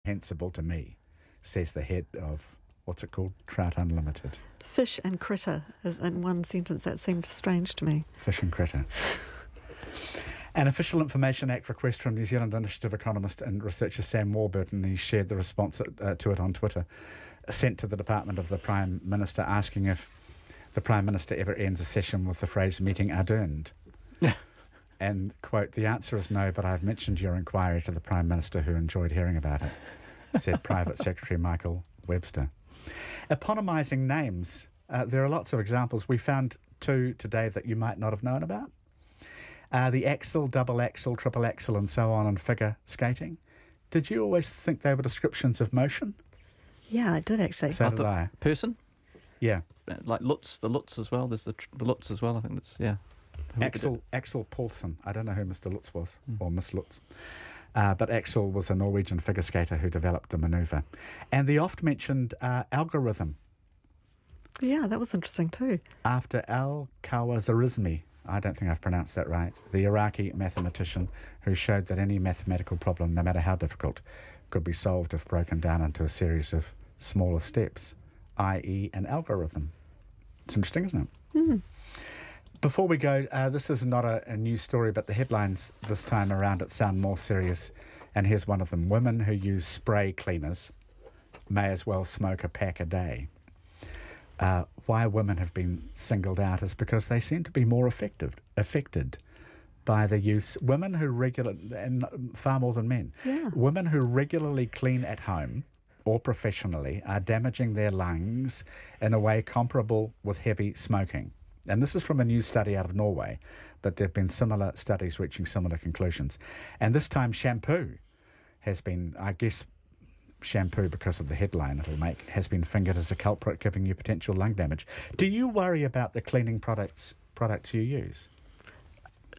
incomprehensible to me, says the head of, what's it called? Trout Unlimited. Fish and critter is in one sentence. That seemed strange to me. Fish and critter. An Official Information Act request from New Zealand Initiative economist and researcher Sam Warburton, he shared the response to it on Twitter, sent to the Department of the Prime Minister, asking if the Prime Minister ever ends a session with the phrase meeting adjourned. And, quote, the answer is no, but I've mentioned your inquiry to the Prime Minister, who enjoyed hearing about it, said Private Secretary Michael Webster. Eponymising names. There are lots of examples. We found two today that you might not have known about. The axle, double axle, triple axle, and so on in figure skating. Did you always think they were descriptions of motion? Yeah, I did actually. So did I. Person? Yeah. Like Lutz, the Lutz as well. There's the Lutz as well. I think that's, yeah. Axel Paulsen. I don't know who Mr. Lutz was, or Miss Lutz. But Axel was a Norwegian figure skater who developed the manoeuvre. And the oft-mentioned algorithm. Yeah, that was interesting too. After Al-Khwarizmi, I don't think I've pronounced that right, the Iraqi mathematician who showed that any mathematical problem, no matter how difficult, could be solved if broken down into a series of smaller steps, i.e. an algorithm. It's interesting, isn't it? Mm. Before we go, this is not a news story, but the headlines this time around it sound more serious. And here's one of them. Women who use spray cleaners may as well smoke a pack a day. Why women have been singled out is because they seem to be more affected by the use. Women who and far more than men, women who regularly clean at home or professionally are damaging their lungs in a way comparable with heavy smoking. And this is from a new study out of Norway, but there have been similar studies reaching similar conclusions. And this time shampoo has been, I guess, shampoo, because of the headline it'll make, has been fingered as a culprit giving you potential lung damage. Do you worry about the cleaning products you use?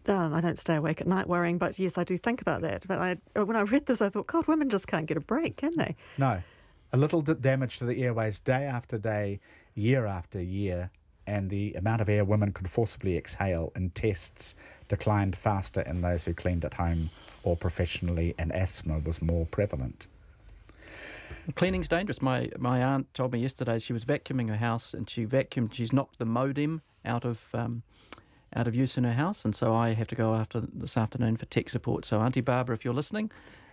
I don't stay awake at night worrying, but yes, I do think about that. But when I read this, I thought, God, women just can't get a break, can they? No. A little damage to the airways day after day, year after year, and the amount of air women could forcibly exhale in tests declined faster in those who cleaned at home or professionally, and asthma was more prevalent. Cleaning's dangerous. My aunt told me yesterday she was vacuuming her house and she's knocked the modem out of use in her house, and so I have to go this afternoon for tech support. So Auntie Barbara, if you're listening,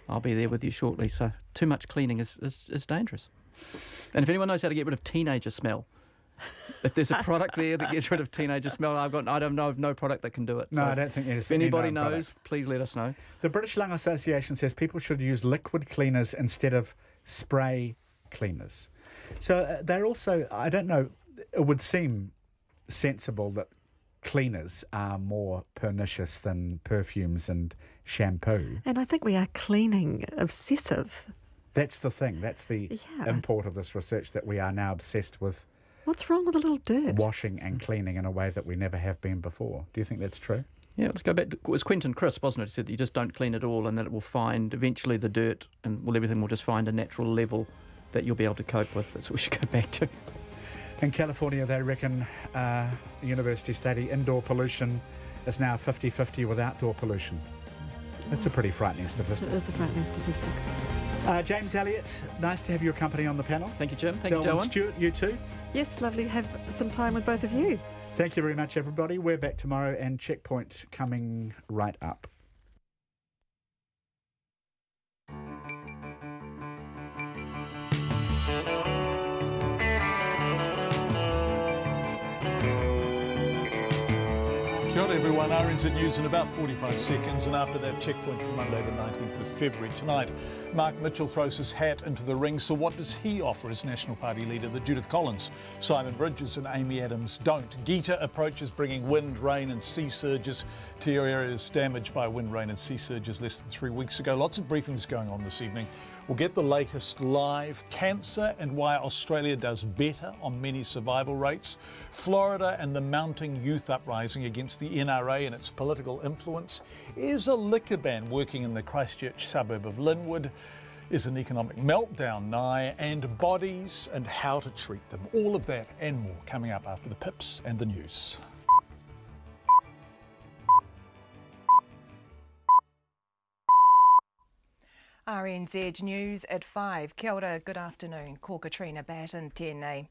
I'll be there with you shortly. So too much cleaning is dangerous. And if anyone knows how to get rid of teenager smell, if there's a product there that gets rid of teenager smell, I don't know of no product that can do it. No, so I don't think there's if anybody known knows, product. please let us know. The British Lung Association says people should use liquid cleaners instead of spray cleaners. So they're also, I don't know, it would seem sensible that cleaners are more pernicious than perfumes and shampoo. And I think we are cleaning obsessive. That's the thing. That's the import of this research, that we are now obsessed with what's wrong with a little dirt? Washing and cleaning in a way that we never have been before. Do you think that's true? Yeah, let's go back to, it was Quentin Crisp, wasn't it? He said that you just don't clean it all and that it will find eventually the dirt and everything will just find a natural level that you'll be able to cope with. That's what we should go back to. In California, they reckon university study indoor pollution is now 50-50 with outdoor pollution. That's a pretty frightening statistic. It is a frightening statistic. James Elliott, nice to have your company on the panel. Thank you, Jim. Thank you, Joanne. Stewart, you too. Yes, lovely to have some time with both of you. Thank you very much, everybody. We're back tomorrow, and Checkpoint coming right up. Kia ora everyone, RNZ News in about 45 seconds, and after that, Checkpoint for Monday the 19th of February. Tonight, Mark Mitchell throws his hat into the ring, so what does he offer as National Party leader that Judith Collins, Simon Bridges and Amy Adams don't? Gita approaches bringing wind, rain and sea surges to areas damaged by wind, rain and sea surges less than 3 weeks ago. Lots of briefings going on this evening. We'll get the latest live. Cancer and why Australia does better on many survival rates. Florida and the mounting youth uprising against the NRA and its political influence. Is a liquor ban working in the Christchurch suburb of Lynwood? Is an economic meltdown nigh? And bodies and how to treat them. All of that and more coming up after the pips and the news. RN RNZ News at 5. Kia ora, good afternoon. Ko Katrina Batten tēnei.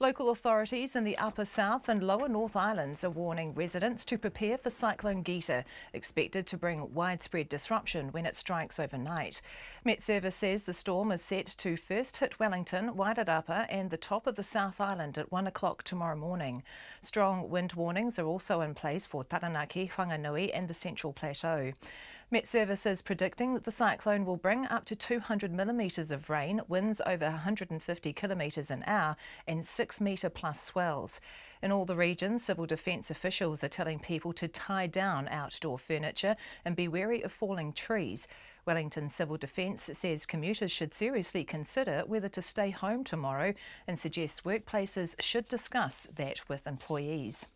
Local authorities in the Upper South and Lower North Islands are warning residents to prepare for Cyclone Gita, expected to bring widespread disruption when it strikes overnight. Met Service says the storm is set to first hit Wellington, Wairarapa and the top of the South Island at 1 o'clock tomorrow morning. Strong wind warnings are also in place for Taranaki, Whanganui and the Central Plateau. Met Service is predicting that the cyclone will bring up to 200 millimetres of rain, winds over 150 kilometres an hour and 6-metre plus swells. In all the regions, civil defence officials are telling people to tie down outdoor furniture and be wary of falling trees. Wellington Civil Defence says commuters should seriously consider whether to stay home tomorrow and suggests workplaces should discuss that with employees.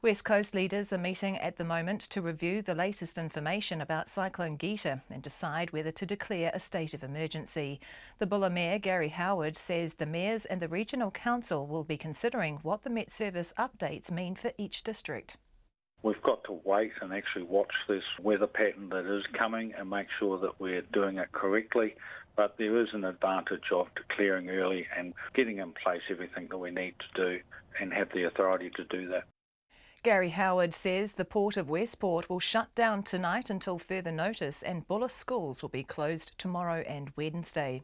West Coast leaders are meeting at the moment to review the latest information about Cyclone Gita and decide whether to declare a state of emergency. The Bulla Mayor, Gary Howard, says the mayors and the regional council will be considering what the Met Service updates mean for each district. We've got to wait and actually watch this weather pattern that is coming and make sure that we're doing it correctly. But there is an advantage of declaring early and getting in place everything that we need to do and have the authority to do that. Gary Howard says the Port of Westport will shut down tonight until further notice and Bulla schools will be closed tomorrow and Wednesday.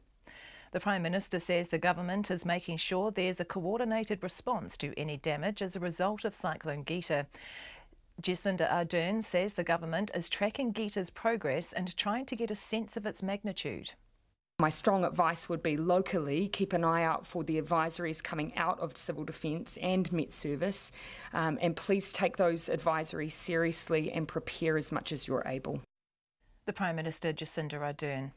The Prime Minister says the government is making sure there's a coordinated response to any damage as a result of Cyclone Gita. Jacinda Ardern says the government is tracking Gita's progress and trying to get a sense of its magnitude. My strong advice would be locally keep an eye out for the advisories coming out of Civil Defence and Met Service, and please take those advisories seriously and prepare as much as you're able. The Prime Minister Jacinda Ardern.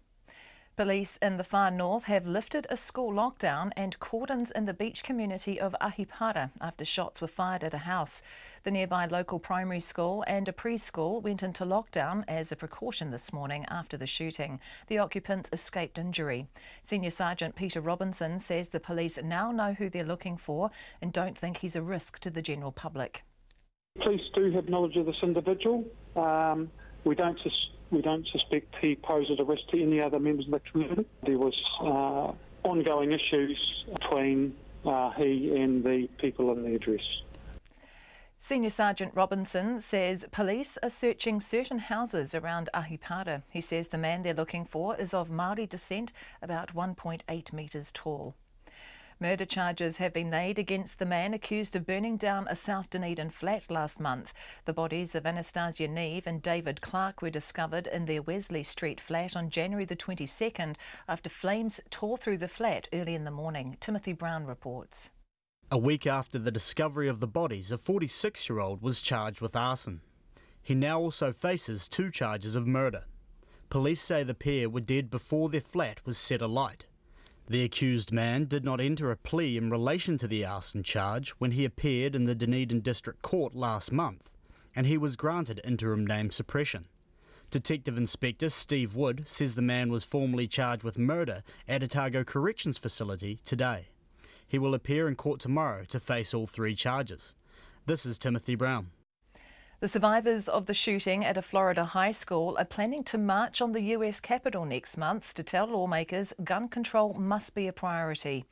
Police in the far north have lifted a school lockdown and cordons in the beach community of Ahipara after shots were fired at a house. The nearby local primary school and a preschool went into lockdown as a precaution this morning after the shooting. The occupants escaped injury. Senior Sergeant Peter Robinson says the police now know who they're looking for and don't think he's a risk to the general public. Police do have knowledge of this individual. We don't suspect he poses a risk to any other members of the community. There was ongoing issues between he and the people in the address. Senior Sergeant Robinson says police are searching certain houses around Ahipara. He says the man they're looking for is of Māori descent, about 1.8 metres tall. Murder charges have been laid against the man accused of burning down a South Dunedin flat last month. The bodies of Anastasia Neve and David Clark were discovered in their Wesley Street flat on January the 22nd after flames tore through the flat early in the morning. Timothy Brown reports. A week after the discovery of the bodies, a 46-year-old was charged with arson. He now also faces 2 charges of murder. Police say the pair were dead before their flat was set alight. The accused man did not enter a plea in relation to the arson charge when he appeared in the Dunedin District Court last month, and he was granted interim name suppression. Detective Inspector Steve Wood says the man was formally charged with murder at Otago Corrections Facility today. He will appear in court tomorrow to face all 3 charges. This is Timothy Brown. The survivors of the shooting at a Florida high school are planning to march on the US Capitol next month to tell lawmakers gun control must be a priority.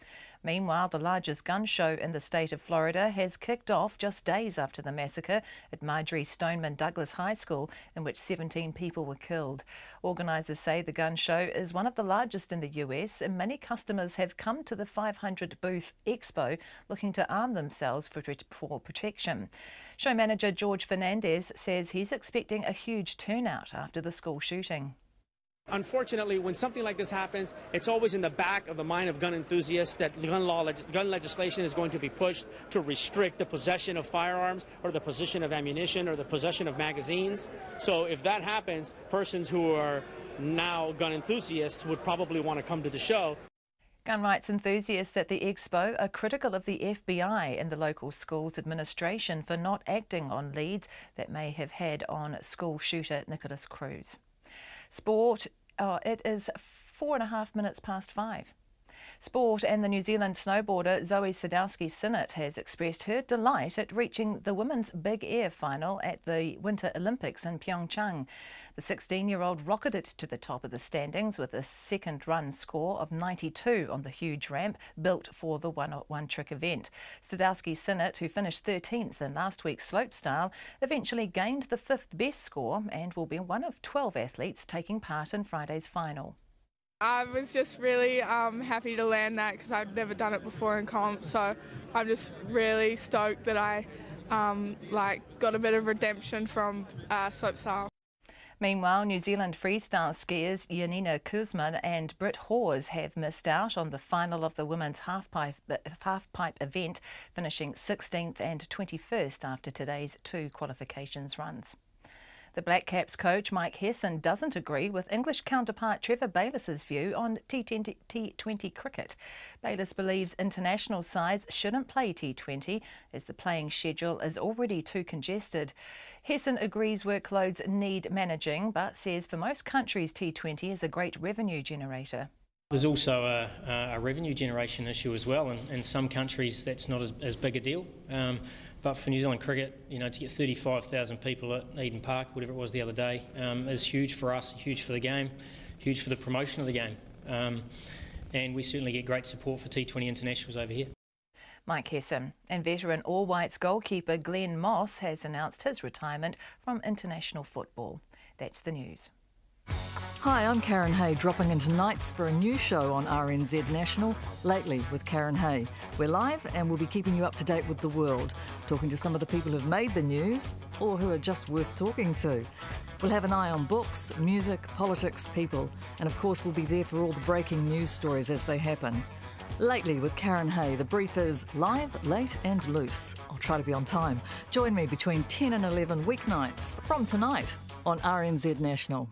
Meanwhile, the largest gun show in the state of Florida has kicked off just days after the massacre at Marjorie Stoneman Douglas High School, in which 17 people were killed. Organisers say the gun show is one of the largest in the US, and many customers have come to the 500-booth expo looking to arm themselves for protection. Show manager George Fernandez says he's expecting a huge turnout after the school shooting. Unfortunately, when something like this happens, it's always in the back of the mind of gun enthusiasts that gun legislation is going to be pushed to restrict the possession of firearms or the possession of ammunition or the possession of magazines. So if that happens, persons who are now gun enthusiasts would probably want to come to the show. Gun rights enthusiasts at the expo are critical of the FBI and the local school's administration for not acting on leads that may have had on school shooter Nicholas Cruz. Sport, it is 4.5 minutes past 5. Sport, and the New Zealand snowboarder Zoe Sadowski-Synnott has expressed her delight at reaching the women's big air final at the Winter Olympics in Pyeongchang. The 16-year-old rocketed to the top of the standings with a second run score of 92 on the huge ramp built for the one-trick event. Sadowski-Synnott, who finished 13th in last week's slopestyle, eventually gained the 5th best score and will be one of 12 athletes taking part in Friday's final. I was just really happy to land that because I'd never done it before in comp, so I'm just really stoked that I got a bit of redemption from slopestyle. Meanwhile, New Zealand freestyle skiers Janina Kuzma and Britt Hawes have missed out on the final of the women's halfpipe event, finishing 16th and 21st after today's 2 qualifications runs. The Black Caps coach Mike Hesson doesn't agree with English counterpart Trevor Bayliss's view on T20 cricket. Bayliss believes international sides shouldn't play T20 as the playing schedule is already too congested. Hesson agrees workloads need managing, but says for most countries T20 is a great revenue generator. There's also a revenue generation issue as well. In some countries that's not as big a deal. But for New Zealand cricket, you know, to get 35,000 people at Eden Park, whatever it was the other day, is huge for us, huge for the game, huge for the promotion of the game. And we certainly get great support for T20 internationals over here. Mike Hesson. And veteran All Whites goalkeeper Glenn Moss has announced his retirement from international football. That's the news. Hi, I'm Karen Hay, dropping in tonight's for a new show on RNZ National, Lately with Karen Hay. We're live and we'll be keeping you up to date with the world, talking to some of the people who've made the news or who are just worth talking to. We'll have an eye on books, music, politics, people, and of course we'll be there for all the breaking news stories as they happen. Lately with Karen Hay, the brief is live, late and loose. I'll try to be on time. Join me between 10 and 11 weeknights from tonight on RNZ National.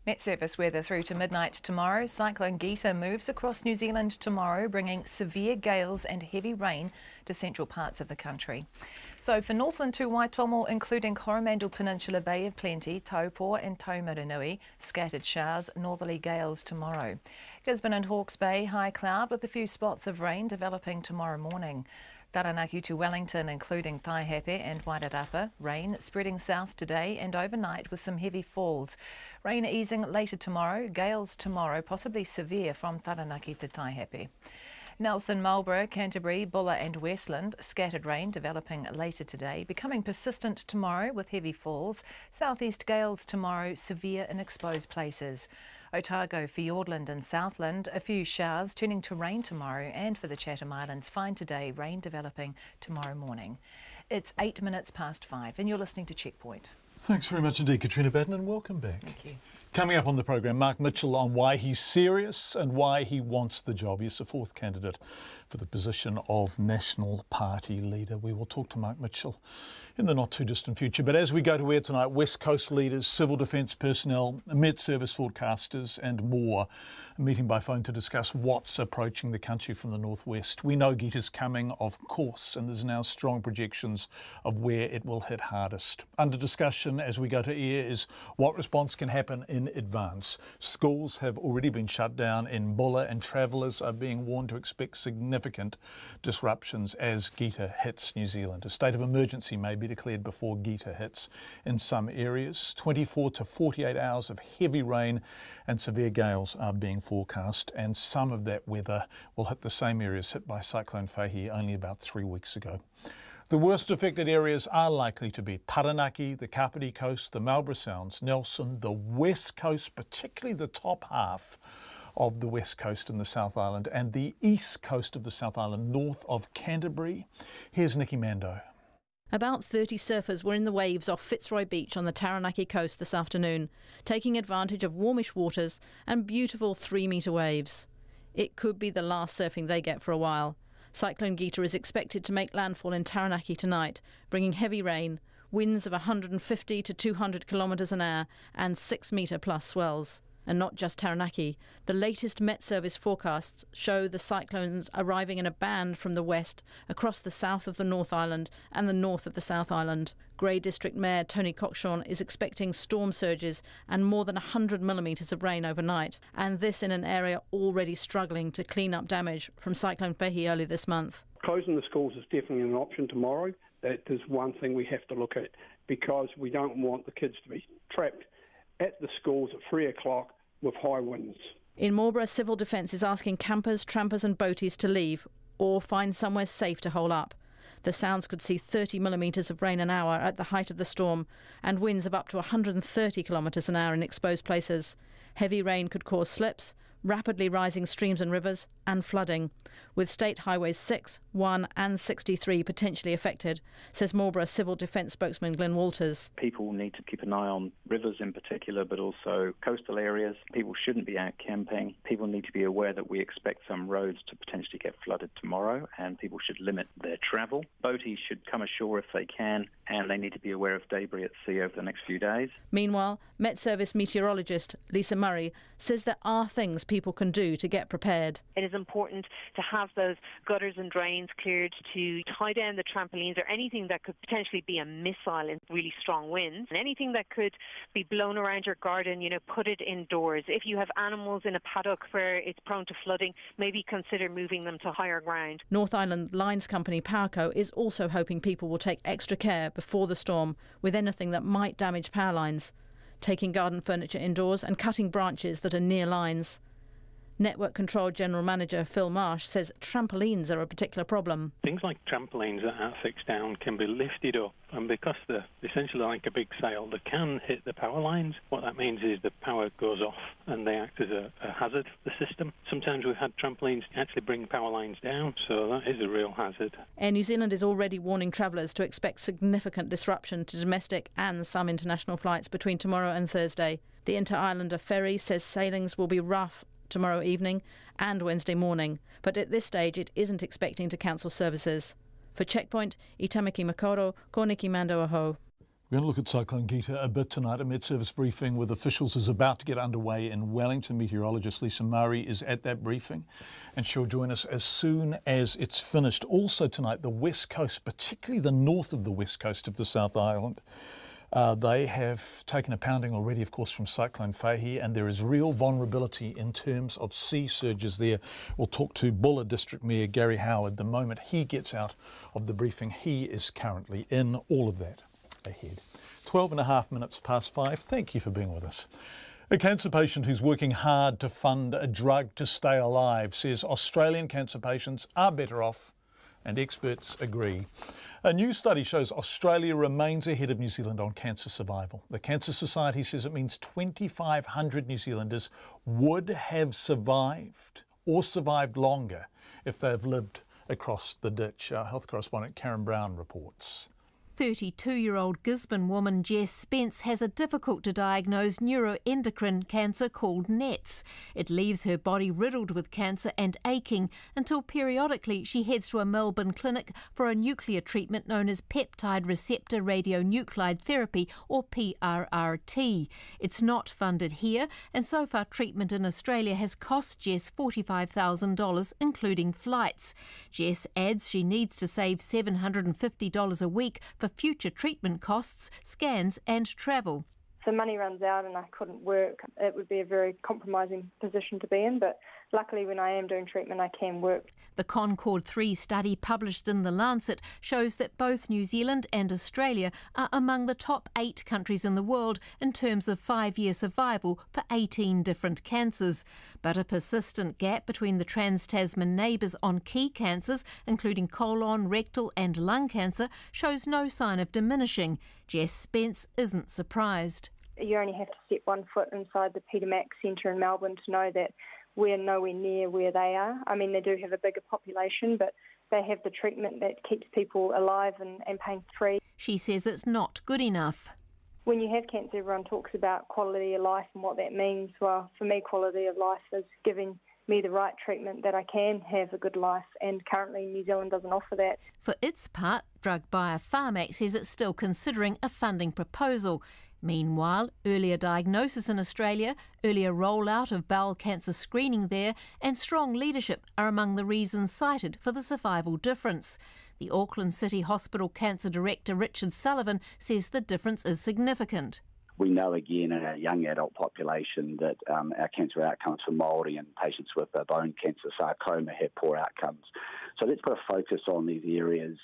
Met Service weather through to midnight tomorrow. Cyclone Gita moves across New Zealand tomorrow, bringing severe gales and heavy rain to central parts of the country. So for Northland to Waitomo, including Coromandel Peninsula, Bay of Plenty, Taupo and Taumarunui, scattered showers, northerly gales tomorrow. Gisborne and Hawke's Bay, high cloud with a few spots of rain developing tomorrow morning. Taranaki to Wellington, including Taihape and Wairarapa, rain spreading south today and overnight with some heavy falls. Rain easing later tomorrow, gales tomorrow, possibly severe from Taranaki to Taihape. Nelson, Marlborough, Canterbury, Bulla and Westland, scattered rain developing later today, becoming persistent tomorrow with heavy falls. Southeast gales tomorrow, severe in exposed places. Otago, Fiordland and Southland, a few showers turning to rain tomorrow, and for the Chatham Islands, fine today, rain developing tomorrow morning. It's 8 minutes past 5 and you're listening to Checkpoint. Thanks very much indeed, Katrina Batten, and welcome back. Thank you. Coming up on the programme, Mark Mitchell on why he's serious and why he wants the job. He's the 4th candidate for the position of National Party leader. We will talk to Mark Mitchell in the not too distant future. But as we go to air tonight, West Coast leaders, civil defence personnel, Met Service forecasters and more meeting by phone to discuss what's approaching the country from the northwest. We know Gita's coming, of course, and there's now strong projections of where it will hit hardest. Under discussion as we go to air is what response can happen in advance. Schools have already been shut down in Bulla and travellers are being warned to expect significant disruptions as Gita hits New Zealand. A state of emergency may be declared before Gita hits in some areas. 24 to 48 hours of heavy rain and severe gales are being forecast, and some of that weather will hit the same areas hit by Cyclone Fahi only about 3 weeks ago. The worst affected areas are likely to be Taranaki, the Kapiti Coast, the Marlborough Sounds, Nelson, the West Coast, particularly the top half of the West Coast and the South Island, and the East Coast of the South Island, north of Canterbury. Here's Nikki Mando. About 30 surfers were in the waves off Fitzroy Beach on the Taranaki coast this afternoon, taking advantage of warmish waters and beautiful 3-metre waves. It could be the last surfing they get for a while. Cyclone Gita is expected to make landfall in Taranaki tonight, bringing heavy rain, winds of 150 to 200 kilometres an hour and 6-metre plus swells. and not just Taranaki. The latest Met Service forecasts show the cyclones arriving in a band from the west across the south of the North Island and the north of the South Island. Grey District Mayor Tony Cockshorn is expecting storm surges and more than 100 millimetres of rain overnight, and this in an area already struggling to clean up damage from Cyclone Fehi earlier this month. Closing the schools is definitely an option tomorrow. That is one thing we have to look at, because we don't want the kids to be trapped at the schools at 3 o'clock with high winds. In Marlborough, Civil Defence is asking campers, trampers and boaties to leave or find somewhere safe to hole up. The Sounds could see 30 millimetres of rain an hour at the height of the storm and winds of up to 130 kilometres an hour in exposed places. Heavy rain could cause slips, rapidly rising streams and rivers and flooding, with State Highways 6, 1 and 63 potentially affected, says Marlborough Civil Defence spokesman Glenn Walters. People need to keep an eye on rivers in particular, but also coastal areas. People shouldn't be out camping. People need to be aware that we expect some roads to potentially get flooded tomorrow, and people should limit their travel. Boaties should come ashore if they can, and they need to be aware of debris at sea over the next few days. Meanwhile, Met Service meteorologist Lisa Murray says there are things people can do to get prepared. It is important to have those gutters and drains cleared, to tie down the trampolines or anything that could potentially be a missile in really strong winds. And anything that could be blown around your garden, put it indoors. If you have animals in a paddock where it's prone to flooding, maybe consider moving them to higher ground. North Island Lines company Powerco is also hoping people will take extra care before the storm with anything that might damage power lines, taking garden furniture indoors and cutting branches that are near lines. Network Control General Manager Phil Marsh says trampolines are a particular problem. Things like trampolines that are fixed down can be lifted up, and because they're essentially like a big sail, they can hit the power lines. What that means is the power goes off and they act as a hazard for the system. Sometimes we've had trampolines actually bring power lines down, so that is a real hazard. Air New Zealand is already warning travellers to expect significant disruption to domestic and some international flights between tomorrow and Thursday. The Inter-Islander ferry says sailings will be rough tomorrow evening and Wednesday morning, but at this stage it isn't expecting to cancel services. For Checkpoint, Itamaki Makoro, ko Niki Mando aho. We're going to look at Cyclone Gita a bit tonight. A Met-Service briefing with officials is about to get underway in Wellington. Meteorologist Lisa Murray is at that briefing and she'll join us as soon as it's finished. Also tonight, the west coast, particularly the north of the west coast of the South Island, they have taken a pounding already, of course, from Cyclone Fehi, and there is real vulnerability in terms of sea surges there. We'll talk to Bulla District Mayor Gary Howard the moment he gets out of the briefing he is currently in. All of that ahead. 5:12 Thank you for being with us. A cancer patient who's working hard to fund a drug to stay alive says Australian cancer patients are better off, and experts agree. A new study shows Australia remains ahead of New Zealand on cancer survival. The Cancer Society says it means 2,500 New Zealanders would have survived or survived longer if they've lived across the ditch. Our health correspondent Karen Brown reports. 32-year-old Gisborne woman Jess Spence has a difficult-to-diagnose neuroendocrine cancer called NETs. It leaves her body riddled with cancer and aching until periodically she heads to a Melbourne clinic for a nuclear treatment known as peptide receptor radionuclide therapy, or PRRT. It's not funded here, and so far treatment in Australia has cost Jess $45,000, including flights. Jess adds she needs to save $750 a week for future treatment costs, scans and travel. So money runs out and I couldn't work. It would be a very compromising position to be in, but luckily when I am doing treatment I can work. The Concord 3 study published in The Lancet shows that both New Zealand and Australia are among the top 8 countries in the world in terms of 5-year survival for 18 different cancers. But a persistent gap between the Trans-Tasman neighbours on key cancers, including colon, rectal and lung cancer, shows no sign of diminishing. Jess Spence isn't surprised. You only have to step one foot inside the Peter Mac Centre in Melbourne to know that we're nowhere near where they are. I mean, they do have a bigger population, but they have the treatment that keeps people alive and pain-free. She says it's not good enough. When you have cancer, everyone talks about quality of life and what that means. Well, for me, quality of life is giving me the right treatment that I can have a good life, and currently New Zealand doesn't offer that. For its part, drug buyer Pharmac says it's still considering a funding proposal. Meanwhile, earlier diagnosis in Australia, earlier rollout of bowel cancer screening there, and strong leadership are among the reasons cited for the survival difference. The Auckland City Hospital Cancer Director Richard Sullivan says the difference is significant. We know again in our young adult population that our cancer outcomes for Māori and patients with bone cancer, sarcoma, have poor outcomes. So let's put a focus on these areas.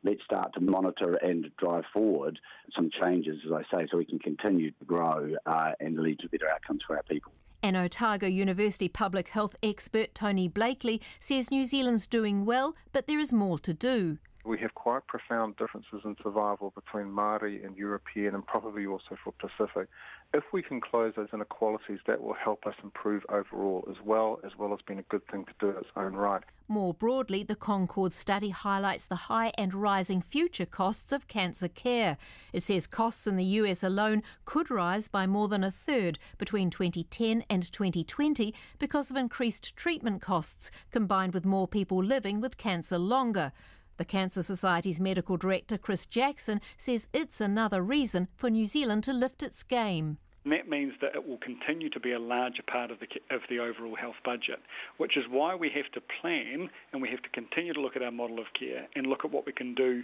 Let's start to monitor and drive forward some changes, as I say, so we can continue to grow and lead to better outcomes for our people. An Otago University public health expert, Tony Blakely, says New Zealand's doing well, but there is more to do. We have quite profound differences in survival between Māori and European, and probably also for Pacific. If we can close those inequalities, that will help us improve overall as well as being a good thing to do in its own right. More broadly, the Concord study highlights the high and rising future costs of cancer care. It says costs in the US alone could rise by more than a third between 2010 and 2020 because of increased treatment costs, combined with more people living with cancer longer. The Cancer Society's medical director, Chris Jackson, says it's another reason for New Zealand to lift its game. And that means that it will continue to be a larger part of the overall health budget, which is why we have to plan and we have to continue to look at our model of care and look at what we can do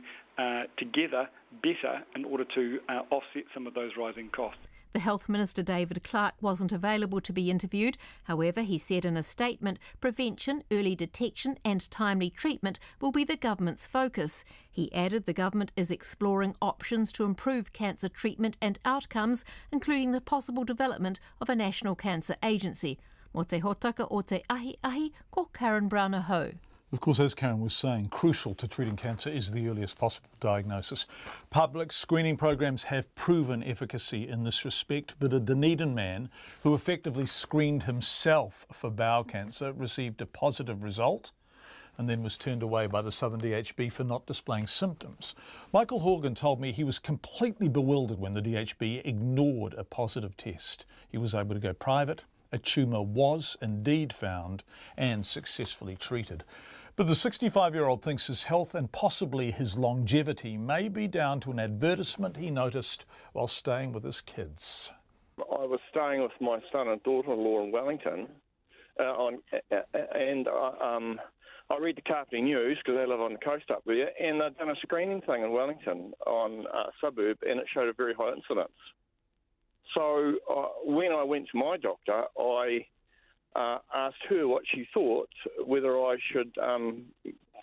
together better in order to offset some of those rising costs. The Health Minister David Clark wasn't available to be interviewed. However, he said in a statement, prevention, early detection and timely treatment will be the government's focus. He added the government is exploring options to improve cancer treatment and outcomes, including the possible development of a national cancer agency. Mo te hotaka o te ahi, ko Karen Brown-Aho. Of course, as Karen was saying, crucial to treating cancer is the earliest possible diagnosis. Public screening programs have proven efficacy in this respect, but a Dunedin man who effectively screened himself for bowel cancer received a positive result and then was turned away by the Southern DHB for not displaying symptoms. Michael Horgan told me he was completely bewildered when the DHB ignored a positive test. He was able to go private. A tumour was indeed found and successfully treated. But the 65-year-old thinks his health and possibly his longevity may be down to an advertisement he noticed while staying with his kids. I was staying with my son and daughter-in-law in Wellington, and I read the Carpentry News because they live on the coast up there, and they'd done a screening thing in Wellington on a suburb, and it showed a very high incidence. So when I went to my doctor, I asked her what she thought, whether I should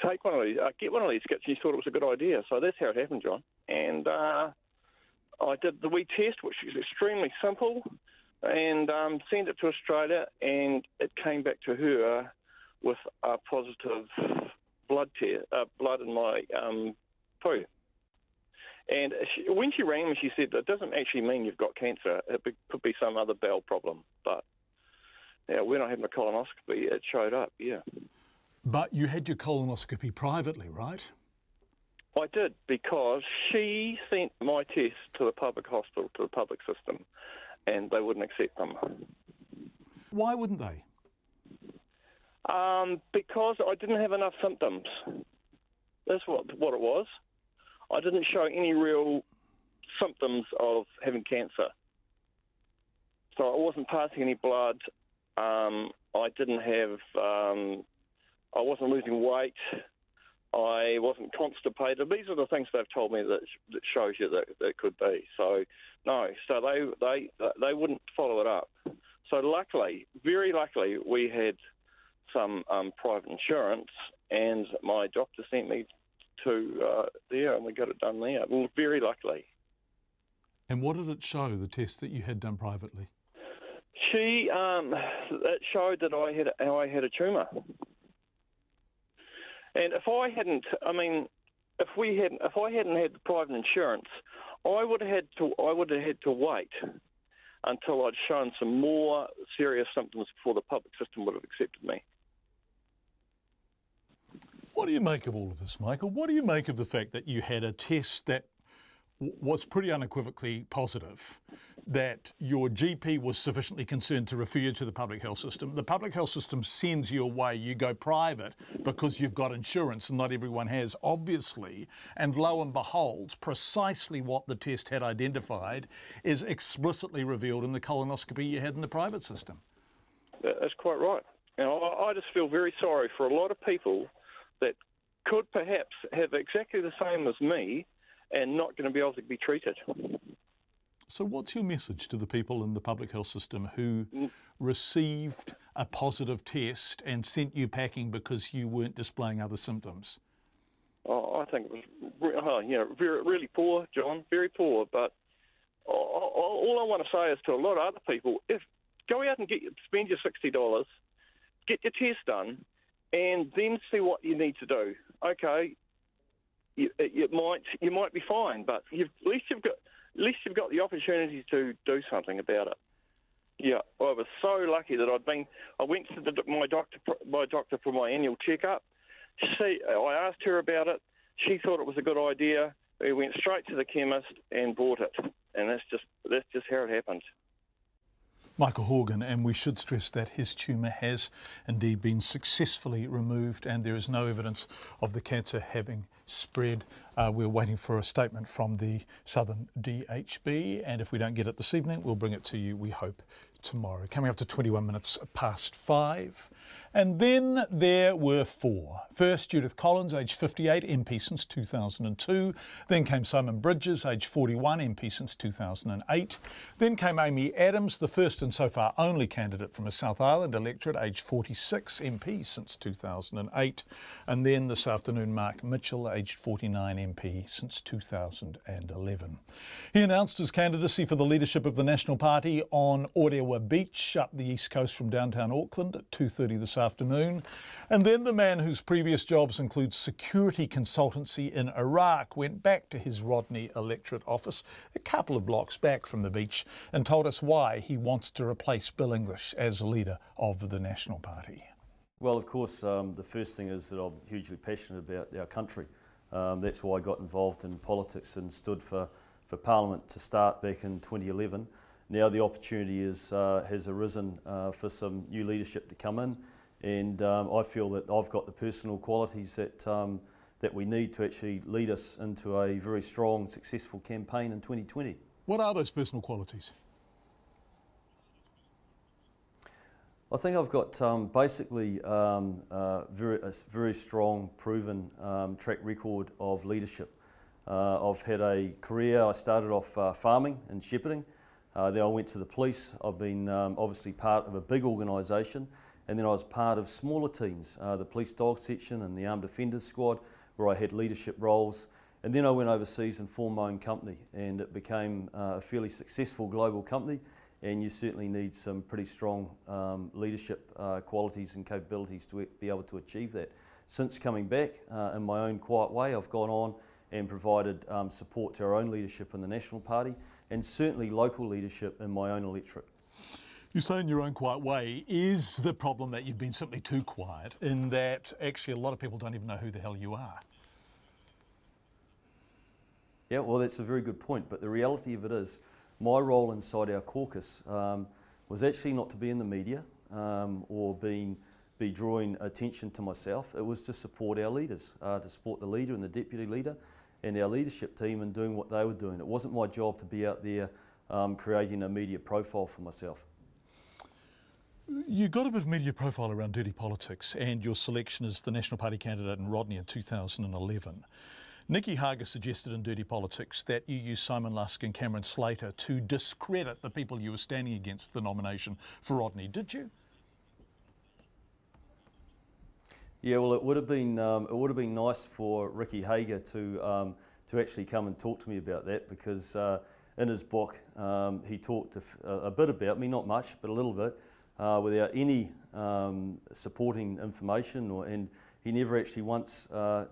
take one of these, get one of these kits. She thought it was a good idea. So that's how it happened, John. And I did the wee test, which is extremely simple, and sent it to Australia, and it came back to her with a positive blood in my poo. And when she rang me, she said, it doesn't actually mean you've got cancer. It could be some other bowel problem. But yeah, when I had my colonoscopy, it showed up, yeah. But you had your colonoscopy privately, right? I did, because she sent my tests to the public hospital, to the public system, and they wouldn't accept them. Why wouldn't they? Because I didn't have enough symptoms. That's what it was. I didn't show any real symptoms of having cancer. So I wasn't passing any blood. I didn't have, I wasn't losing weight. I wasn't constipated. These are the things they've told me that shows you that it could be. So, no, so they wouldn't follow it up. So luckily, very luckily, we had some private insurance, and my doctor sent me to there, and we got it done there. Well, very luckily. And what did it show, the test that you had done privately? It showed that I had a tumour. And if I hadn't had the private insurance, I would have had to wait until I'd shown some more serious symptoms before the public system would have accepted me. What do you make of all of this, Michael? What do you make of the fact that you had a test that was pretty unequivocally positive that your GP was sufficiently concerned to refer you to the public health system. The public health system sends you away, you go private because you've got insurance, and not everyone has, obviously. And lo and behold, precisely what the test had identified is explicitly revealed in the colonoscopy you had in the private system. That's quite right. And I just feel very sorry for a lot of people that could perhaps have exactly the same as me and not going to be able to be treated. So what's your message to the people in the public health system who received a positive test and sent you packing because you weren't displaying other symptoms? Oh, I think it was really poor, John, very poor. But all I want to say is to a lot of other people, go out and spend your $60, get your test done, and then see what you need to do. Okay, you might be fine, but at least you've got the opportunity to do something about it. Yeah, I was so lucky that I went to my doctor for my annual checkup. I asked her about it. She thought it was a good idea. We went straight to the chemist and bought it, and that's just how it happened. Michael Horgan, and we should stress that his tumour has indeed been successfully removed and there is no evidence of the cancer having spread. We're waiting for a statement from the Southern DHB, and if we don't get it this evening, we'll bring it to you, we hope, tomorrow. Coming up to 21 minutes past 5. And then there were 4. First, Judith Collins, aged 58, MP since 2002. Then came Simon Bridges, aged 41, MP since 2008. Then came Amy Adams, the first and so far only candidate from a South Island electorate, aged 46, MP since 2008. And then this afternoon, Mark Mitchell, aged 49, MP since 2011. He announced his candidacy for the leadership of the National Party on Orewa Beach up the east coast from downtown Auckland at 2:30 this afternoon. And then the man whose previous jobs include security consultancy in Iraq went back to his Rodney electorate office a couple of blocks back from the beach and told us why he wants to replace Bill English as leader of the National Party. Well, of course, the first thing is that I'm hugely passionate about our country. That's why I got involved in politics and stood for Parliament to start back in 2011. Now the opportunity has arisen for some new leadership to come in, and I feel that I've got the personal qualities that we need to actually lead us into a very strong, successful campaign in 2020. What are those personal qualities? I think I've got basically a very strong, proven track record of leadership. I've had a career. I started off farming and shepherding. Then I went to the police. I've been obviously part of a big organisation, and then I was part of smaller teams, the police dog section and the armed defenders squad, where I had leadership roles. And then I went overseas and formed my own company, and it became a fairly successful global company. And you certainly need some pretty strong leadership qualities and capabilities to be able to achieve that. Since coming back in my own quiet way, I've gone on and provided support to our own leadership in the National Party, and certainly local leadership in my own electorate. You say in your own quiet way, is the problem that you've been simply too quiet, in that actually a lot of people don't even know who the hell you are? Yeah, well, that's a very good point, but the reality of it is, my role inside our caucus was actually not to be in the media or be drawing attention to myself. It was to support our leaders, to support the leader and the deputy leader and our leadership team in doing what they were doing. It wasn't my job to be out there creating a media profile for myself. You got a bit of media profile around dirty politics and your selection as the National Party candidate in Rodney in 2011. Nikki Hager suggested in Dirty Politics that you used Simon Lusk and Cameron Slater to discredit the people you were standing against for the nomination for Rodney. Did you? Yeah, well, it would have been nice for Ricky Hager to actually come and talk to me about that, because in his book he talked a bit about me, not much, but a little bit, without any supporting information, and he never actually once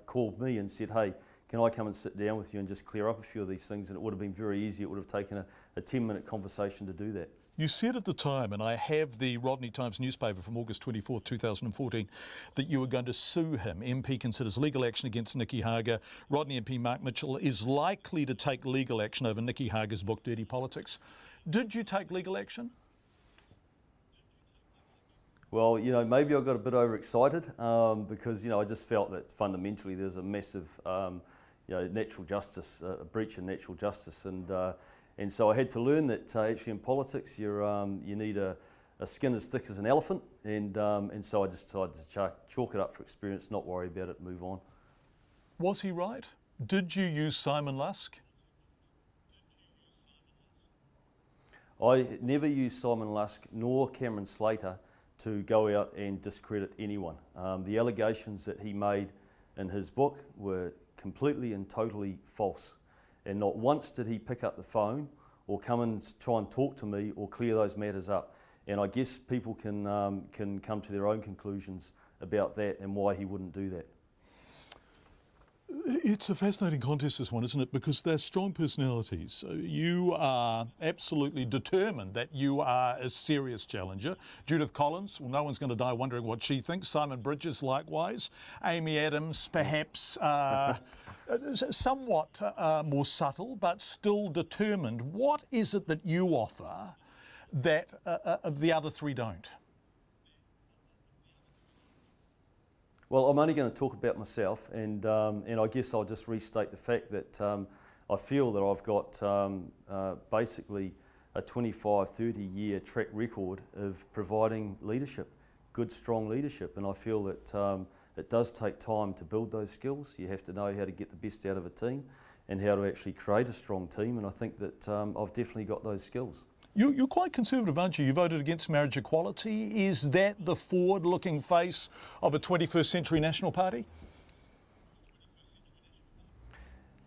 called me and said, "Hey, can I come and sit down with you and just clear up a few of these things?" And it would have been very easy. It would have taken a 10-minute conversation to do that. You said at the time, and I have the Rodney Times newspaper from August 24th, 2014, that you were going to sue him. MP considers legal action against Nicky Hager. Rodney MP Mark Mitchell is likely to take legal action over Nicky Hager's book, Dirty Politics. Did you take legal action? Well, you know, maybe I got a bit overexcited because, you know, I just felt that fundamentally there's a massive, you know, natural justice, a breach of natural justice, and so I had to learn that actually in politics you need a skin as thick as an elephant, and so I just decided to chalk it up for experience, not worry about it, move on. Was he right? Did you use Simon Lusk? I never used Simon Lusk nor Cameron Slater to go out and discredit anyone. The allegations that he made in his book were completely and totally false. And not once did he pick up the phone or come and try and talk to me or clear those matters up. And I guess people can come to their own conclusions about that and why he wouldn't do that. It's a fascinating contest, this one, isn't it? Because they're strong personalities. You are absolutely determined that you are a serious challenger. Judith Collins, well, no one's going to die wondering what she thinks. Simon Bridges, likewise. Amy Adams, perhaps somewhat more subtle, but still determined. What is it that you offer that the other three don't? Well, I'm only going to talk about myself, and I guess I'll just restate the fact that I feel that I've got basically a 25, 30-year track record of providing leadership, good, strong leadership, and I feel that it does take time to build those skills. You have to know how to get the best out of a team and how to actually create a strong team, and I think that I've definitely got those skills. You're quite conservative, aren't you? You voted against marriage equality. Is that the forward-looking face of a 21st century National Party?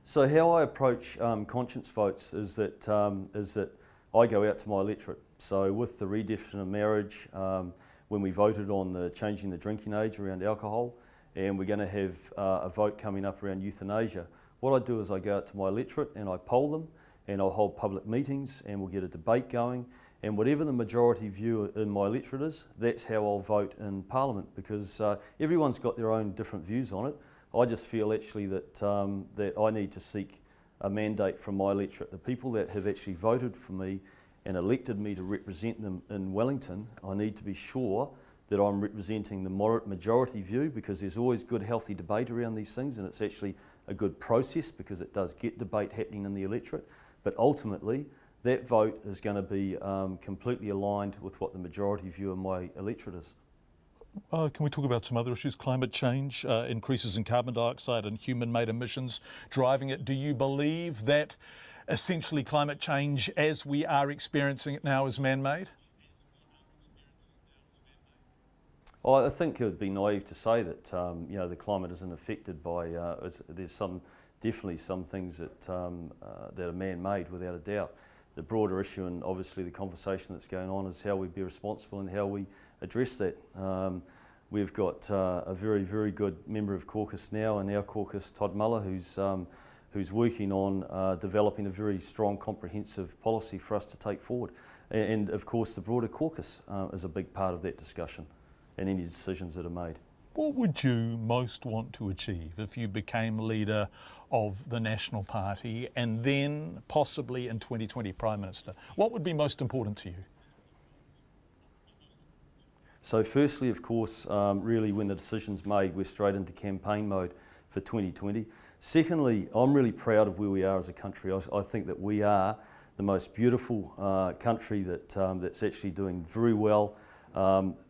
So how I approach conscience votes is that I go out to my electorate. So with the redefinition of marriage, when we voted on the changing the drinking age around alcohol, and we're going to have a vote coming up around euthanasia, what I do is I go out to my electorate and I poll them, and I'll hold public meetings and we'll get a debate going, and whatever the majority view in my electorate is, that's how I'll vote in Parliament, because everyone's got their own different views on it. I just feel actually that, that I need to seek a mandate from my electorate. The people that have actually voted for me and elected me to represent them in Wellington, I need to be sure that I'm representing the majority view, because there's always good healthy debate around these things, and it's actually a good process because it does get debate happening in the electorate. But ultimately, that vote is going to be completely aligned with what the majority view of my electorate is. Can we talk about some other issues? Climate change, increases in carbon dioxide and human-made emissions driving it. Do you believe that essentially climate change as we are experiencing it now is man-made? I think it would be naive to say that you know, the climate isn't affected by. There's definitely some things that are man-made, without a doubt. The broader issue, and obviously the conversation that's going on, is how we be responsible and how we address that. We've got a very, very good member of caucus now in our caucus, Todd Muller, who's working on developing a very strong, comprehensive policy for us to take forward. And of course, the broader caucus is a big part of that discussion and any decisions that are made. What would you most want to achieve if you became leader of the National Party and then possibly in 2020 Prime Minister? What would be most important to you? So firstly, of course, really when the decision's made, we're straight into campaign mode for 2020. Secondly, I'm really proud of where we are as a country. I think that we are the most beautiful country that's actually doing very well.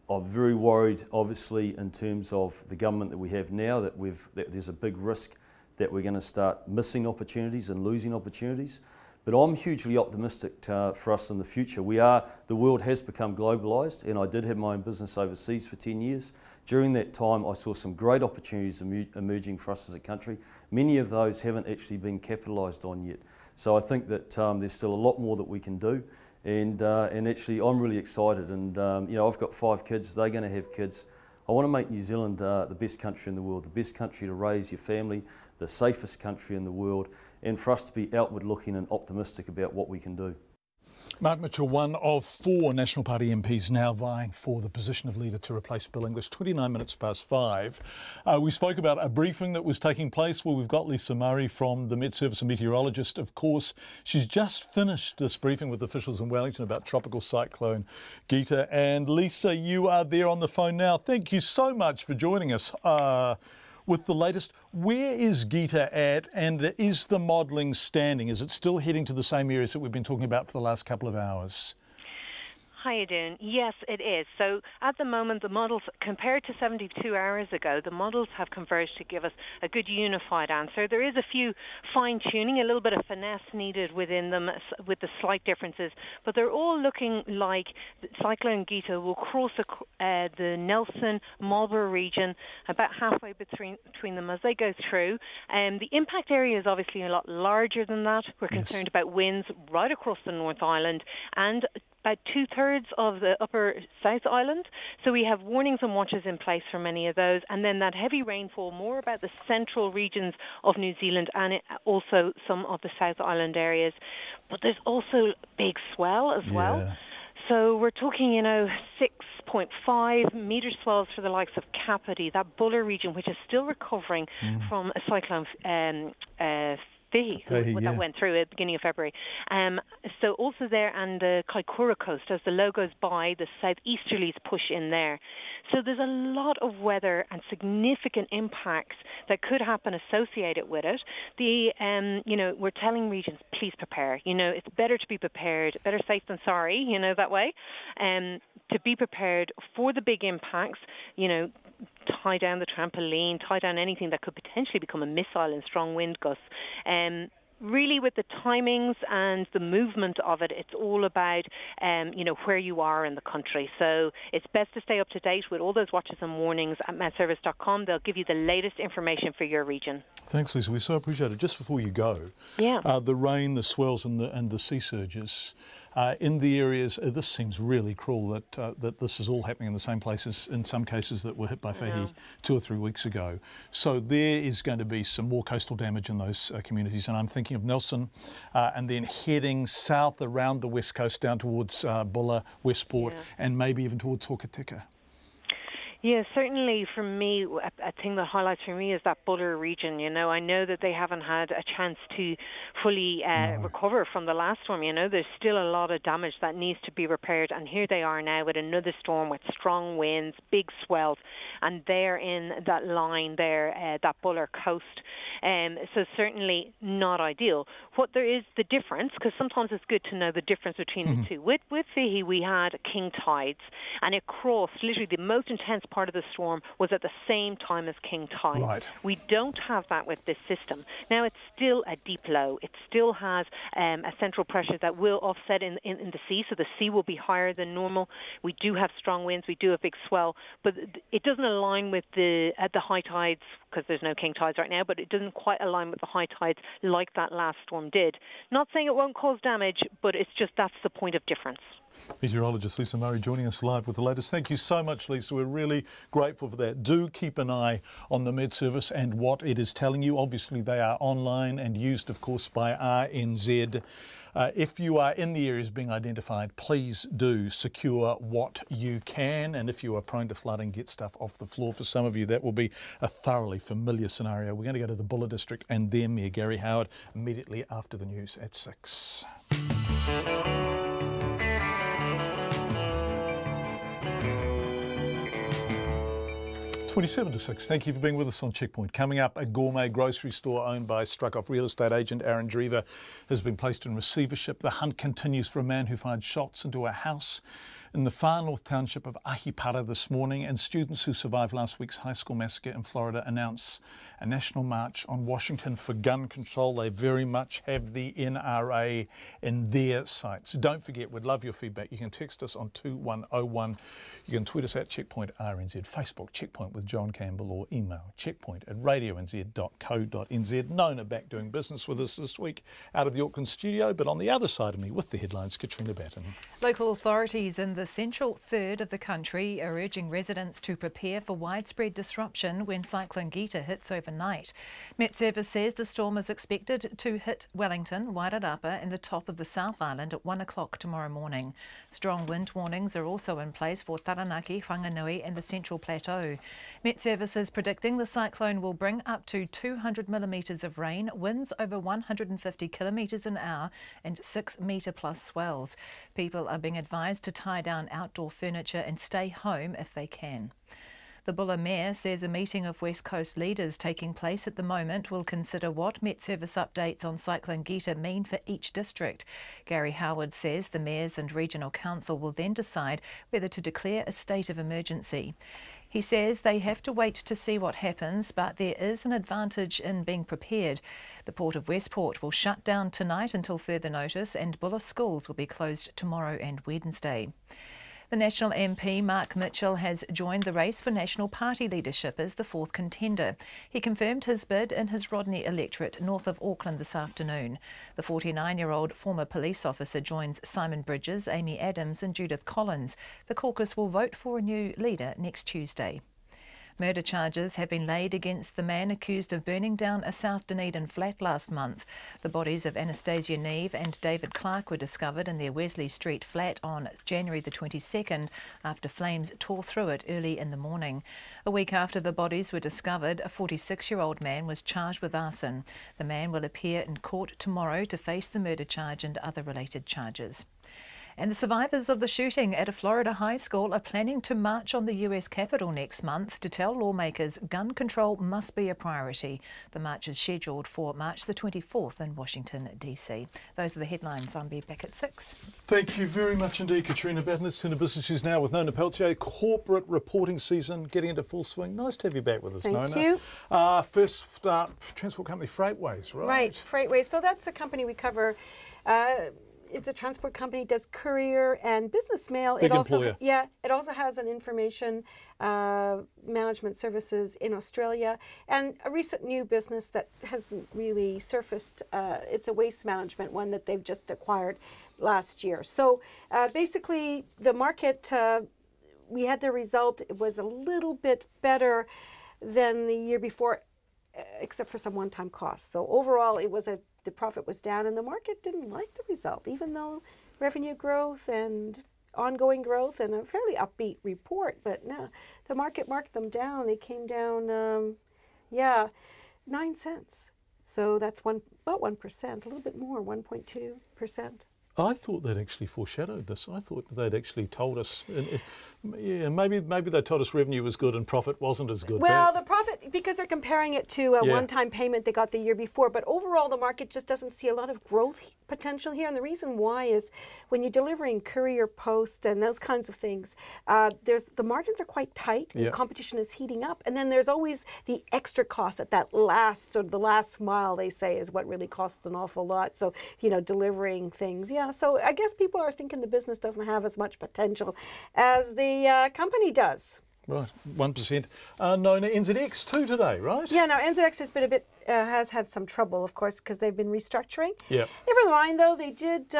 I'm very worried, obviously, in terms of the government that we have now, that there's a big risk that we're going to start missing opportunities and losing opportunities. But I'm hugely optimistic for us in the future. The world has become globalised, and I did have my own business overseas for 10 years. During that time, I saw some great opportunities emerging for us as a country. Many of those haven't actually been capitalised on yet. So I think that there's still a lot more that we can do. And actually, I'm really excited. And you know, I've got 5 kids. They're going to have kids. I want to make New Zealand the best country in the world, the best country to raise your family, the safest country in the world, and for us to be outward looking and optimistic about what we can do. Mark Mitchell, one of 4 National Party MPs now vying for the position of leader to replace Bill English. 29 minutes past 5. We spoke about a briefing that was taking place where we've got Lisa Murray from the Met Service, a meteorologist. Of course, she's just finished this briefing with officials in Wellington about Tropical Cyclone Gita. And Lisa, you are there on the phone now. Thank you so much for joining us. With the latest, where is Gita at, and is the modelling standing? Is it still heading to the same areas that we've been talking about for the last couple of hours? Hi, Adun. Yes, it is. So at the moment, the models, compared to 72 hours ago, the models have converged to give us a good unified answer. There is a few fine-tuning, a little bit of finesse needed within them with the slight differences, but they're all looking like Cyclone Gita will cross the Nelson-Marlborough region about halfway between them as they go through. The impact area is obviously a lot larger than that. We're concerned about winds right across the North Island and about 2/3 of the upper South Island. So we have warnings and watches in place for many of those. And then that heavy rainfall more about the central regions of New Zealand and also some of the South Island areas. But there's also big swell as well. So we're talking, 6.5 metre swells for the likes of Kapiti, that Buller region, which is still recovering from a cyclone that went through at the beginning of February. So also there, and the Kaikoura coast, as the low goes by, the southeasterlies push in there. So there's a lot of weather and significant impacts that could happen associated with it. We're telling regions, please prepare. It's better to be prepared, better safe than sorry, that way. To be prepared for the big impacts, tie down the trampoline, tie down anything that could potentially become a missile in strong wind gusts. Really, with the timings and the movement of it, it's all about, where you are in the country. So it's best to stay up to date with all those watches and warnings at metservice.com. They'll give you the latest information for your region. Thanks, Lisa. We so appreciate it. Just before you go, the rain, the swells and the sea surges, in the areas, this seems really cruel that this is all happening in the same places, in some cases that were hit by Fahi 2 or 3 weeks ago. So there is going to be some more coastal damage in those communities, and I'm thinking of Nelson and then heading south around the west coast down towards Buller, Westport, and maybe even towards Hokitika. Yeah, certainly for me, a thing that highlights for me is that Buller region. I know that they haven't had a chance to fully recover from the last storm. There's still a lot of damage that needs to be repaired, and here they are now with another storm with strong winds, big swells, and they're in that line there, that Buller coast. So certainly not ideal. What there is the difference, because sometimes it's good to know the difference between the two. With Fahi, we had king tides, and it crossed literally the most intense part of the storm was at the same time as king tides. Right. We don't have that with this system. Now, it's still a deep low. It still has a central pressure that will offset in the sea, so the sea will be higher than normal. We do have strong winds. We do have big swell, but it doesn't align with the high tides, because there's no king tides right now, but it doesn't quite align with the high tides like that last storm did. Not saying it won't cause damage, but it's just that's the point of difference. Meteorologist Lisa Murray joining us live with the latest. Thank you so much, Lisa. We're really grateful for that. Do keep an eye on the Med Service and what it is telling you. Obviously, they are online and used, of course, by RNZ. If you are in the areas being identified, please do secure what you can. And if you are prone to flooding, get stuff off the floor. For some of you, that will be a thoroughly familiar scenario. We're going to go to the Buller District and their Mayor Gary Howard immediately after the news at 6. 27 to 6. Thank you for being with us on Checkpoint. Coming up, a gourmet grocery store owned by struck-off real estate agent Aaron Drever has been placed in receivership. The hunt continues for a man who fired shots into a house in the far north township of Ahipara this morning, and students who survived last week's high school massacre in Florida announce a national march on Washington for gun control. They very much have the NRA in their sights. Don't forget, we'd love your feedback. You can text us on 2101. You can tweet us at Checkpoint RNZ, Facebook Checkpoint with John Campbell, or email checkpoint@radionz.co.nz. Nona back doing business with us this week out of the Auckland studio, but on the other side of me with the headlines, Katrina Batten. Local authorities in the the central third of the country are urging residents to prepare for widespread disruption when Cyclone Gita hits overnight. Met Service says the storm is expected to hit Wellington, Wairarapa and the top of the South Island at 1 o'clock tomorrow morning. Strong wind warnings are also in place for Taranaki, Whanganui and the Central Plateau. Met Service is predicting the cyclone will bring up to 200 millimetres of rain, winds over 150 kilometres an hour and 6 metre plus swells. People are being advised to tie down outdoor furniture and stay home if they can. The Bulla Mayor says a meeting of West Coast leaders taking place at the moment will consider what Met Service updates on Cyclone Gita mean for each district. Gary Howard says the mayors and regional council will then decide whether to declare a state of emergency. He says they have to wait to see what happens, but there is an advantage in being prepared. The Port of Westport will shut down tonight until further notice, and Bulla schools will be closed tomorrow and Wednesday. The National MP Mark Mitchell has joined the race for National Party leadership as the fourth contender. He confirmed his bid in his Rodney electorate north of Auckland this afternoon. The 49-year-old former police officer joins Simon Bridges, Amy Adams and Judith Collins. The caucus will vote for a new leader next Tuesday. Murder charges have been laid against the man accused of burning down a South Dunedin flat last month. The bodies of Anastasia Neve and David Clark were discovered in their Wesley Street flat on January the 22nd after flames tore through it early in the morning. A week after the bodies were discovered, a 46-year-old man was charged with arson. The man will appear in court tomorrow to face the murder charge and other related charges. And the survivors of the shooting at a Florida high school are planning to march on the US Capitol next month to tell lawmakers gun control must be a priority. The march is scheduled for March the 24th in Washington, D.C. Those are the headlines. I'll be back at 6. Thank you very much indeed, Katrina Batten. Let's turn to business news now with Nona Peltier. Corporate reporting season getting into full swing. Nice to have you back with us, Nona. Thank you. First up, transport company Freightways, right? Right, Freightways. So that's a company we cover. It's a transport company, does courier and business mail. Big employer. It also has an information management services in Australia and a recent new business that hasn't really surfaced. It's a waste management one that they've just acquired last year. So basically the market, we had the result, it was a little bit better than the year before, except for some one-time costs. So overall, the profit was down, and the market didn't like the result, even though revenue growth and ongoing growth and a fairly upbeat report. But no, the market marked them down. They came down, 9 cents. So that's about 1%, a little bit more, 1.2%. I thought they'd actually foreshadowed this. I thought they'd actually told us, maybe they told us revenue was good and profit wasn't as good. Well, the profit, because they're comparing it to a one-time payment they got the year before, but overall the market just doesn't see a lot of growth potential here. And the reason why is when you're delivering courier, post and those kinds of things, the margins are quite tight, the competition is heating up, and then there's always the extra cost at that last, or the last mile, they say, is what really costs an awful lot. So, delivering things, so I guess people are thinking the business doesn't have as much potential as the company does. Right, 1%. Nona, NZX2 today, right? Yeah, no, NZX has been has had some trouble, of course, because they've been restructuring. Yeah. Never mind, though, they did.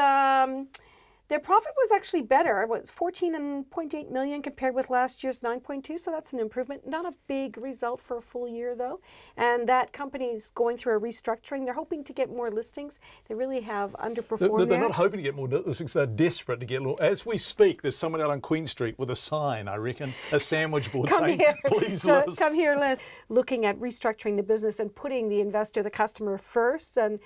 Their profit was actually better. It was 14.8 million compared with last year's 9.2, so that's an improvement. Not a big result for a full year, though. And that company's going through a restructuring. They're hoping to get more listings. They really have underperformed. They're not hoping to get more listings. They're desperate to get more. As we speak, there's someone out on Queen Street with a sign, I reckon, a sandwich board saying, please list. Come here, list. Looking at restructuring the business and putting the investor, the customer first, and,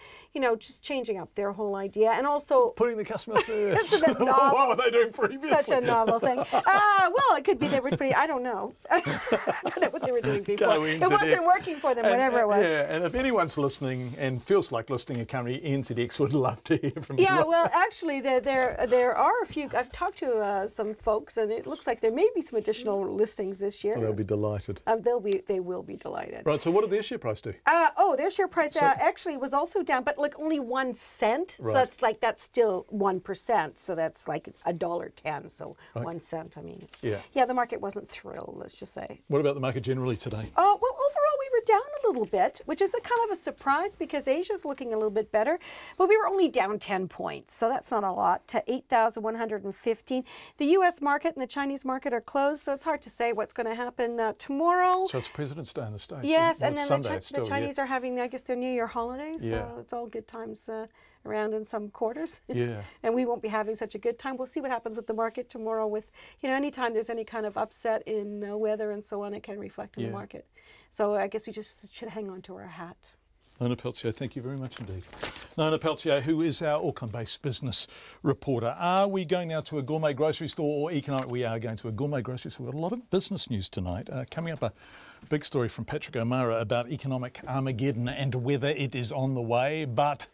just changing up their whole idea. And also putting the customer first. What were they doing previously? Such a novel thing. Well, it could be they were pretty, I don't know. That's what they were doing before. It wasn't working for them, whatever it was. Yeah, and if anyone's listening and feels like listening a company, NZX would love to hear from you. Yeah, well, actually, there are a few. I've talked to some folks, and it looks like there may be some additional listings this year. Well, they'll be delighted. They will be delighted. Right, so what did their share price do? Their share price actually was also down, but like only 1 cent. Right. So that's still 1%. So that's like $1.10. So 1 cent. I mean, the market wasn't thrilled. Let's just say. What about the market generally today? Well, overall we were down a little bit, which is a kind of a surprise because Asia's looking a little bit better, but we were only down 10 points, so that's not a lot, to 8,115. The U.S. market and the Chinese market are closed, so it's hard to say what's going to happen tomorrow. So it's President's Day in the States. Yes, and then the Chinese are having, I guess, their New Year holidays, so it's all good times around in some quarters. Yeah. And we won't be having such a good time. We'll see what happens with the market tomorrow with, anytime there's any kind of upset in weather and so on, it can reflect in the market. So I guess we just should hang on to our hat. Nona Peltier, thank you very much indeed. Nona Peltier, who is our Auckland-based business reporter. Are we going now to a gourmet grocery store or economic? We are going to a gourmet grocery store. We've got a lot of business news tonight. Coming up, a big story from Patrick O'Mara about economic Armageddon and whether it is on the way. But,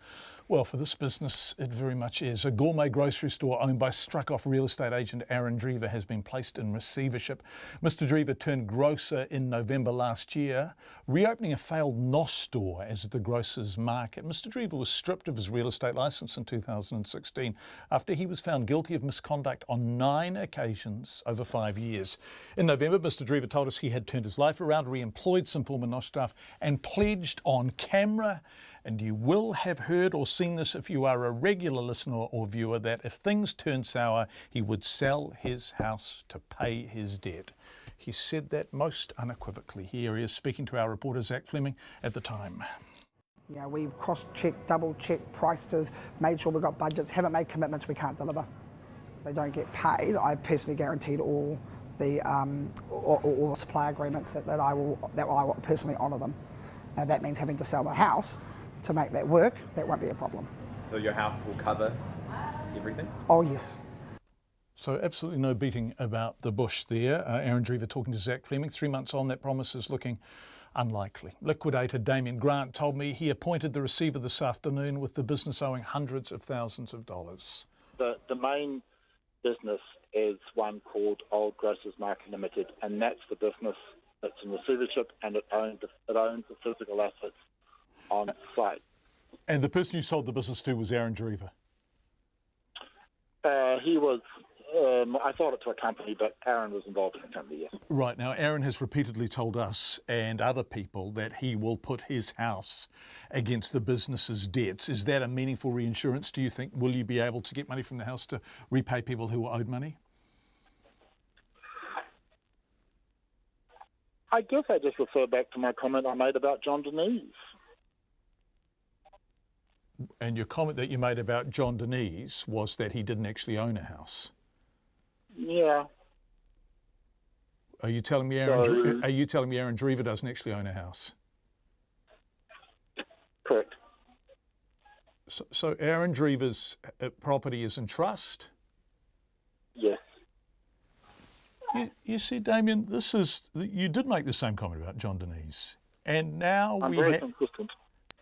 well, for this business, it very much is. A gourmet grocery store owned by struck-off real estate agent Aaron Drever has been placed in receivership. Mr Drever turned grocer in November last year, reopening a failed NOS store as the grocer's market. Mr Drever was stripped of his real estate licence in 2016 after he was found guilty of misconduct on 9 occasions over 5 years. In November, Mr Drever told us he had turned his life around, re-employed some former NOS staff and pledged on camera, and you will have heard or seen this if you are a regular listener or viewer, that if things turn sour, he would sell his house to pay his debt. He said that most unequivocally. Here he is speaking to our reporter Zach Fleming at the time. Yeah, we've cross-checked, double-checked, priced us, made sure we've got budgets, haven't made commitments we can't deliver. They don't get paid. I personally guaranteed all the supply agreements that I will personally honour them. And that means having to sell the house to make that work. That won't be a problem. So your house will cover everything? Oh, yes. So absolutely no beating about the bush there. Aaron Drever talking to Zach Fleming. 3 months on, that promise is looking unlikely. Liquidator Damien Grant told me he appointed the receiver this afternoon with the business owing hundreds of thousands of dollars. The main business is one called Old Grocers Market Limited, and that's the business that's in receivership, and it owns the physical assets on site. And the person you sold the business to was Aaron Drever? He was, I sold it to a company, but Aaron was involved in the company, yes. Right, now Aaron has repeatedly told us and other people that he will put his house against the business's debts. Is that a meaningful reinsurance, do you think? Will you be able to get money from the house to repay people who are owed money? I guess I just refer back to my comment I made about John Denise. And your comment that you made about John Denise was that he didn't actually own a house. Yeah. Are you telling me Aaron Drever doesn't actually own a house? Correct. So Aaron Drever's property is in trust? Yes. You see, Damien, you did make the same comment about John Denise, and now I'm very consistent.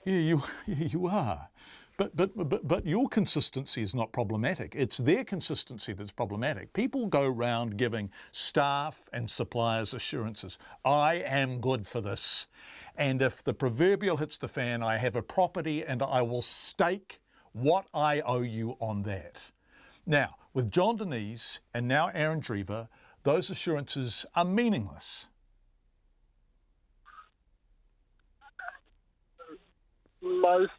Yeah, you are. But your consistency is not problematic. It's their consistency that's problematic. People go round giving staff and suppliers assurances. I am good for this. And if the proverbial hits the fan, I have a property and I will stake what I owe you on that. Now, with John Denise and now Aaron Drever, those assurances are meaningless. Most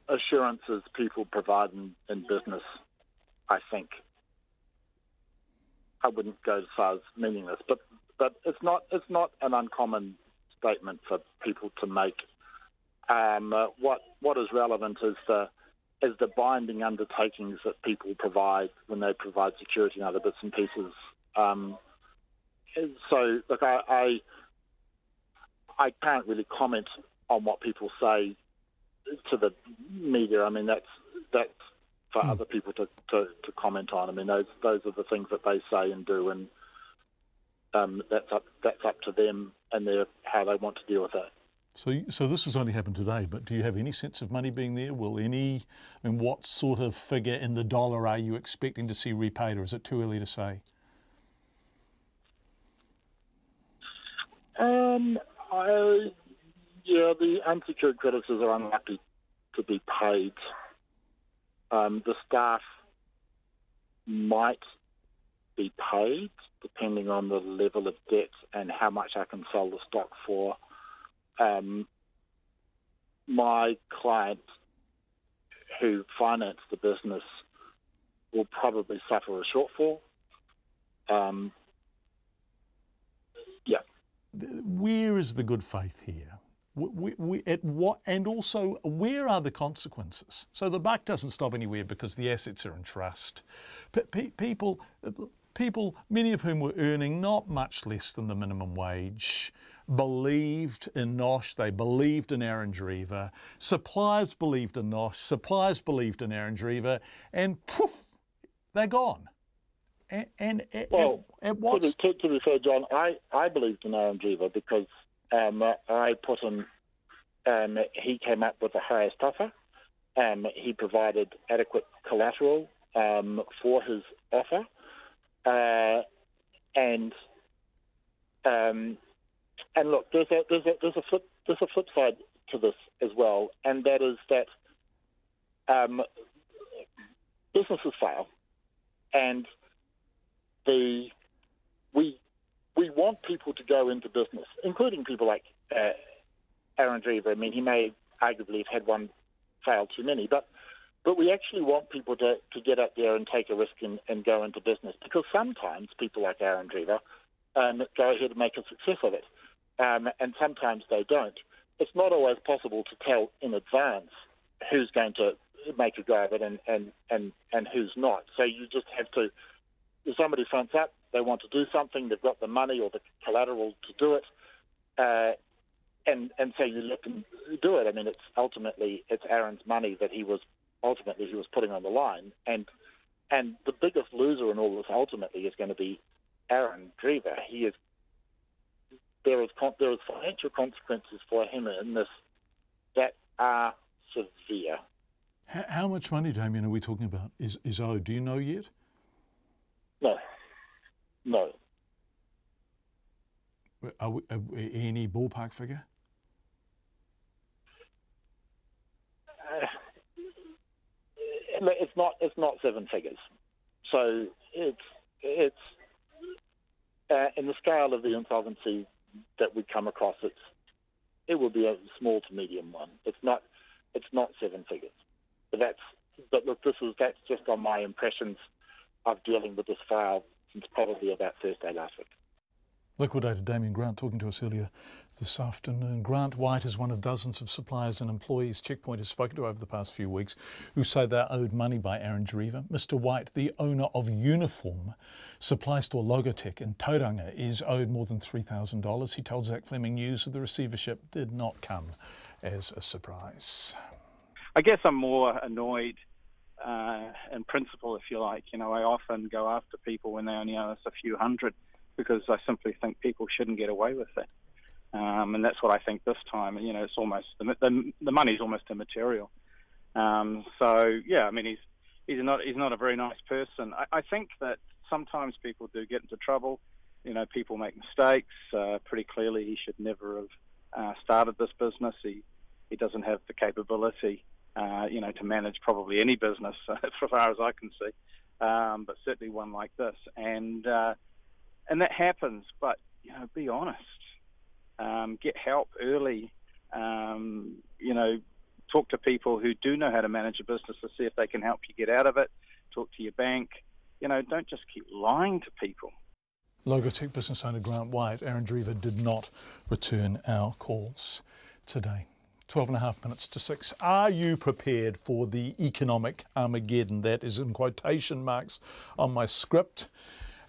assurances people provide in business, I think, I wouldn't go as far as meaningless, but it's not an uncommon statement for people to make. What is relevant is the binding undertakings that people provide when they provide security and other bits and pieces. So look, I can't really comment on what people say to the media. I mean, that's for other people to comment on. I mean, those are the things that they say and do, and that's up to them and how they want to deal with that. So this has only happened today, but do you have any sense of money being there? What sort of figure in the dollar are you expecting to see repaid, or is it too early to say? The unsecured creditors are unlikely to be paid. The staff might be paid depending on the level of debt and how much I can sell the stock for. my client who financed the business will probably suffer a shortfall. Where is the good faith here? At what, and also, where are the consequences? So the buck doesn't stop anywhere because the assets are in trust. People, many of whom were earning not much less than the minimum wage, believed in NOSH, they believed in Arendreva, suppliers believed in NOSH, suppliers believed in Arendreva, and poof, they're gone. And at what... To be fair, John, I believed in Arendreva because I put in, he came up with the highest offer. He provided adequate collateral for his offer. And look, there's a flip side to this as well, and that is that businesses fail, and we want people to go into business, including people like Arendreva. I mean, he may arguably have had one fail too many, but we actually want people to get out there and take a risk and go into business, because sometimes people like Arendreva go ahead and make a success of it, and sometimes they don't. It's not always possible to tell in advance who's going to make a go of it and who's not. So you just have to, if somebody fronts up, they want to do something, they've got the money or the collateral to do it, and so you let them do it. I mean, it's Aaron's money that he was putting on the line, and the biggest loser in all this ultimately is going to be Arendreva. There is financial consequences for him in this that are severe. How much money, Damien, are we talking about is owed? Do you know yet? No. Any ballpark figure? It's not seven figures. So it's in the scale of the insolvency that we come across, it will be a small to medium one. It's not seven figures. But look, that's just on my impressions of dealing with this file since probably about Thursday last week. Liquidator Damien Grant talking to us earlier this afternoon. Grant White is one of dozens of suppliers and employees Checkpoint has spoken to over the past few weeks who say they're owed money by Arendreva. Mr White, the owner of Uniform supply store Logotech in Tauranga, is owed more than $3,000. He told Zach Fleming news of the receivership did not come as a surprise. I guess I'm more annoyed in principle, if you like. You know, I often go after people when they only owe us a few hundred, because I simply think people shouldn't get away with it. And that's what I think this time. You know, it's almost, the money's almost immaterial. So, yeah, I mean, he's not a very nice person. I think that sometimes people do get into trouble. You know, people make mistakes. Pretty clearly, he should never have started this business. He doesn't have the capability, you know, to manage probably any business, as far as I can see, but certainly one like this. And that happens, but, you know, be honest. Get help early. You know, talk to people who do know how to manage a business to see if they can help you get out of it. Talk to your bank. You know, don't just keep lying to people. Logotech business owner Grant White, Arendreva did not return our calls today. 12.5 minutes to 6. Are you prepared for the economic Armageddon? That is in quotation marks on my script.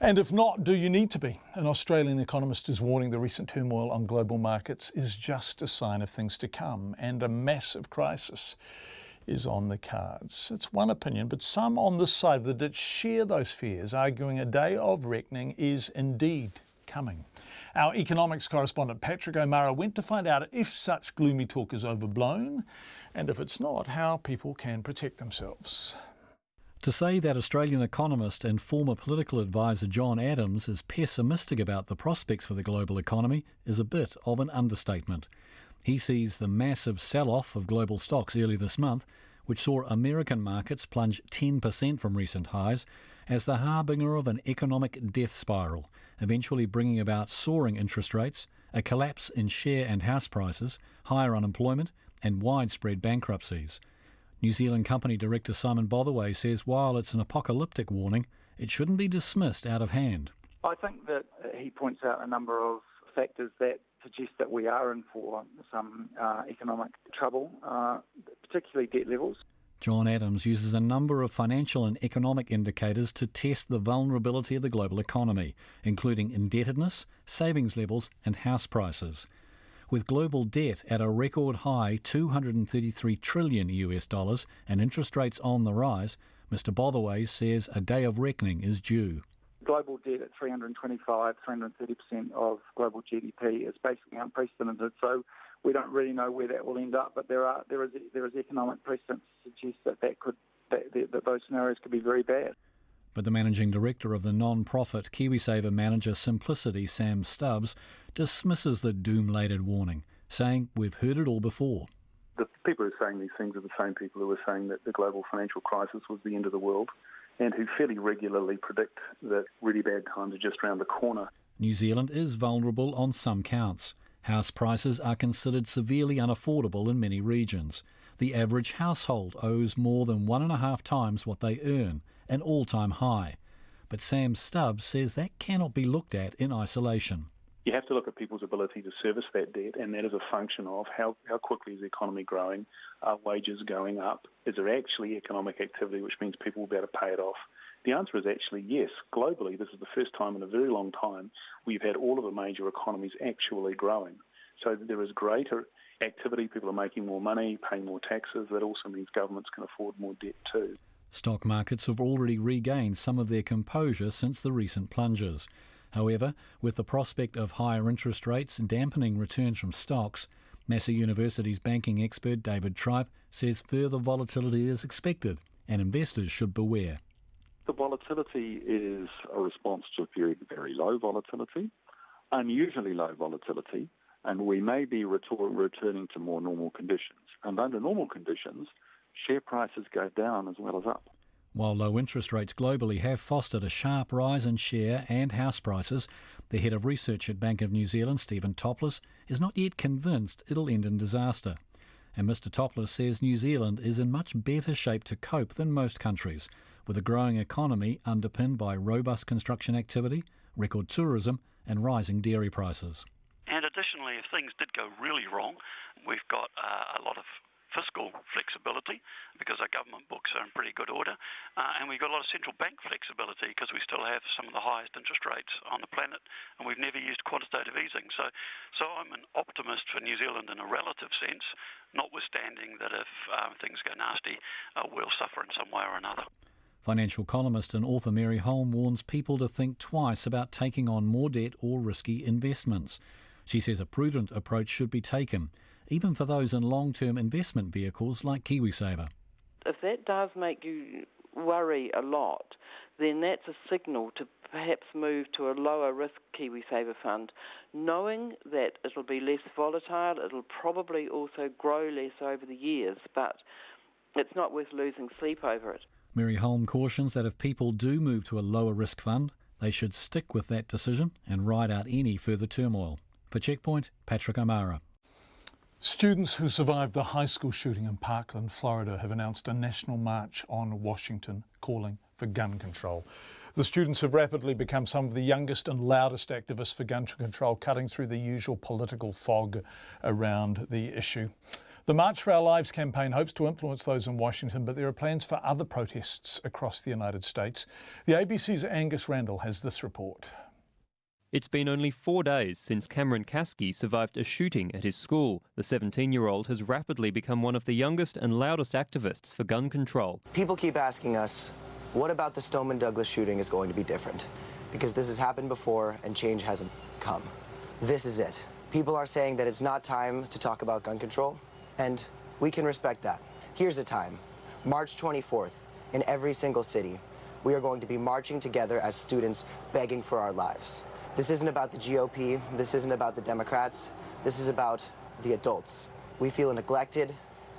And if not, do you need to be? An Australian economist is warning the recent turmoil on global markets is just a sign of things to come, and a massive crisis is on the cards. It's one opinion, but some on this side of the ditch share those fears, arguing a day of reckoning is indeed coming. Our economics correspondent Patrick O'Mara went to find out if such gloomy talk is overblown, and if it's not, how people can protect themselves. To say that Australian economist and former political advisor John Adams is pessimistic about the prospects for the global economy is a bit of an understatement. He sees the massive sell-off of global stocks early this month, which saw American markets plunge 10% from recent highs, as the harbinger of an economic death spiral, eventually bringing about soaring interest rates, a collapse in share and house prices, higher unemployment, and widespread bankruptcies. New Zealand Company Director Simon Botherway says while it's an apocalyptic warning, it shouldn't be dismissed out of hand. I think that he points out a number of factors that suggest that we are in for some economic trouble, particularly debt levels. John Adams uses a number of financial and economic indicators to test the vulnerability of the global economy, including indebtedness, savings levels and house prices. With global debt at a record high $233 trillion and interest rates on the rise, Mr Botherway says a day of reckoning is due. Global debt at 325, 330% of global GDP is basically unprecedented, so we don't really know where that will end up, but there is economic precedent to suggest that those scenarios could be very bad. But the managing director of the non-profit KiwiSaver manager Simplicity, Sam Stubbs, dismisses the doom-laden warning, saying we've heard it all before. The people who are saying these things are the same people who are saying that the global financial crisis was the end of the world, and who fairly regularly predict that really bad times are just around the corner. New Zealand is vulnerable on some counts. House prices are considered severely unaffordable in many regions. The average household owes more than 1.5 times what they earn, an all-time high. But Sam Stubbs says that cannot be looked at in isolation. You have to look at people's ability to service that debt, and that is a function of how quickly is the economy growing, are wages going up, is there actually economic activity, which means people will be able to pay it off. The answer is actually yes. Globally, this is the first time in a very long time we've had all of the major economies actually growing. So there is greater activity, people are making more money, paying more taxes. That also means governments can afford more debt too. Stock markets have already regained some of their composure since the recent plunges. However, with the prospect of higher interest rates dampening returns from stocks, Massey University's banking expert David Tripe says further volatility is expected and investors should beware. The volatility is a response to a period of very low volatility, unusually low volatility, and we may be returning to more normal conditions. And under normal conditions, share prices go down as well as up. While low interest rates globally have fostered a sharp rise in share and house prices, the head of research at Bank of New Zealand, Stephen Topless, is not yet convinced it'll end in disaster. And Mr Topless says New Zealand is in much better shape to cope than most countries, with a growing economy underpinned by robust construction activity, record tourism and rising dairy prices. And additionally, if things did go really wrong, we've got a lot of fiscal flexibility because our government books are in pretty good order, and we've got a lot of central bank flexibility because we still have some of the highest interest rates on the planet, and we've never used quantitative easing. So I'm an optimist for New Zealand in a relative sense, notwithstanding that if things go nasty, we'll suffer in some way or another. Financial columnist and author Mary Holm warns people to think twice about taking on more debt or risky investments. She says a prudent approach should be taken, even for those in long-term investment vehicles like KiwiSaver. If that does make you worry a lot, then that's a signal to perhaps move to a lower risk KiwiSaver fund, knowing that it'll be less volatile, it'll probably also grow less over the years, but it's not worth losing sleep over it. Mary Holm cautions that if people do move to a lower risk fund, they should stick with that decision and ride out any further turmoil. For Checkpoint, Patrick O'Mara. Students who survived the high school shooting in Parkland, Florida, have announced a national march on Washington calling for gun control. The students have rapidly become some of the youngest and loudest activists for gun control, cutting through the usual political fog around the issue. The March for Our Lives campaign hopes to influence those in Washington, but there are plans for other protests across the United States. The ABC's Angus Randall has this report. It's been only 4 days since Cameron Caskey survived a shooting at his school. The 17-year-old has rapidly become one of the youngest and loudest activists for gun control. People keep asking us, what about the Stoneman Douglas shooting is going to be different? Because this has happened before and change hasn't come. This is it. People are saying that it's not time to talk about gun control, and we can respect that. Here's the time. March 24th, in every single city, we are going to be marching together as students begging for our lives. This isn't about the GOP, this isn't about the Democrats, this is about the adults. We feel neglected,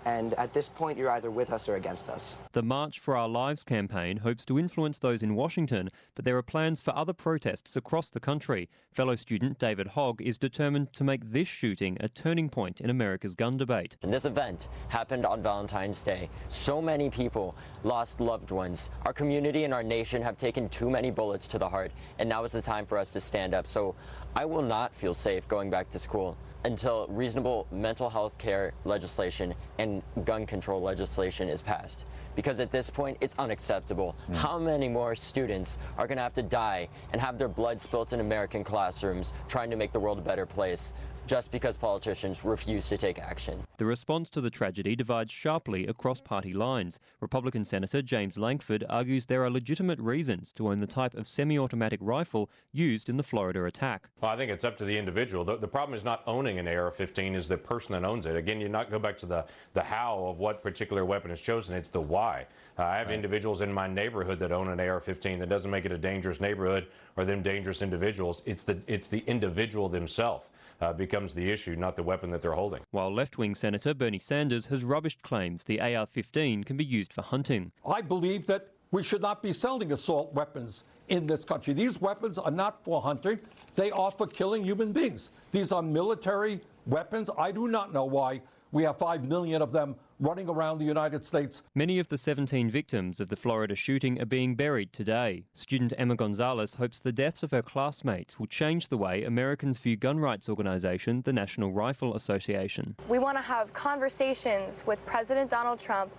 And at this point, you're either with us or against us. The March for Our Lives campaign hopes to influence those in Washington, but there are plans for other protests across the country. Fellow student David Hogg is determined to make this shooting a turning point in America's gun debate. And this event happened on Valentine's Day. So many people lost loved ones. Our community and our nation have taken too many bullets to the heart, and now is the time for us to stand up. So I will not feel safe going back to school until reasonable mental health care legislation and gun control legislation is passed. Because at this point, it's unacceptable. How many more students are going to have to die and have their blood spilt in American classrooms trying to make the world a better place just because politicians refuse to take action? The response to the tragedy divides sharply across party lines. Republican Senator James Langford argues there are legitimate reasons to own the type of semi-automatic rifle used in the Florida attack. Well, I think it's up to the individual. The problem is not owning an AR-15, is the person that owns it. Again, you not go back to the how of what particular weapon is chosen, it's the why. I have individuals in my neighborhood that own an AR-15. That doesn't make it a dangerous neighborhood or them dangerous individuals. It's the individual themselves. Becomes the issue, not the weapon that they're holding. While left-wing Senator Bernie Sanders has rubbished claims the AR-15 can be used for hunting. I believe that we should not be selling assault weapons in this country. These weapons are not for hunting. They are for killing human beings. These are military weapons. I do not know why we have 5 million of them running around the United States. Many of the 17 victims of the Florida shooting are being buried today. Student Emma Gonzalez hopes the deaths of her classmates will change the way Americans view gun rights organisation, the National Rifle Association. We want to have conversations with President Donald Trump,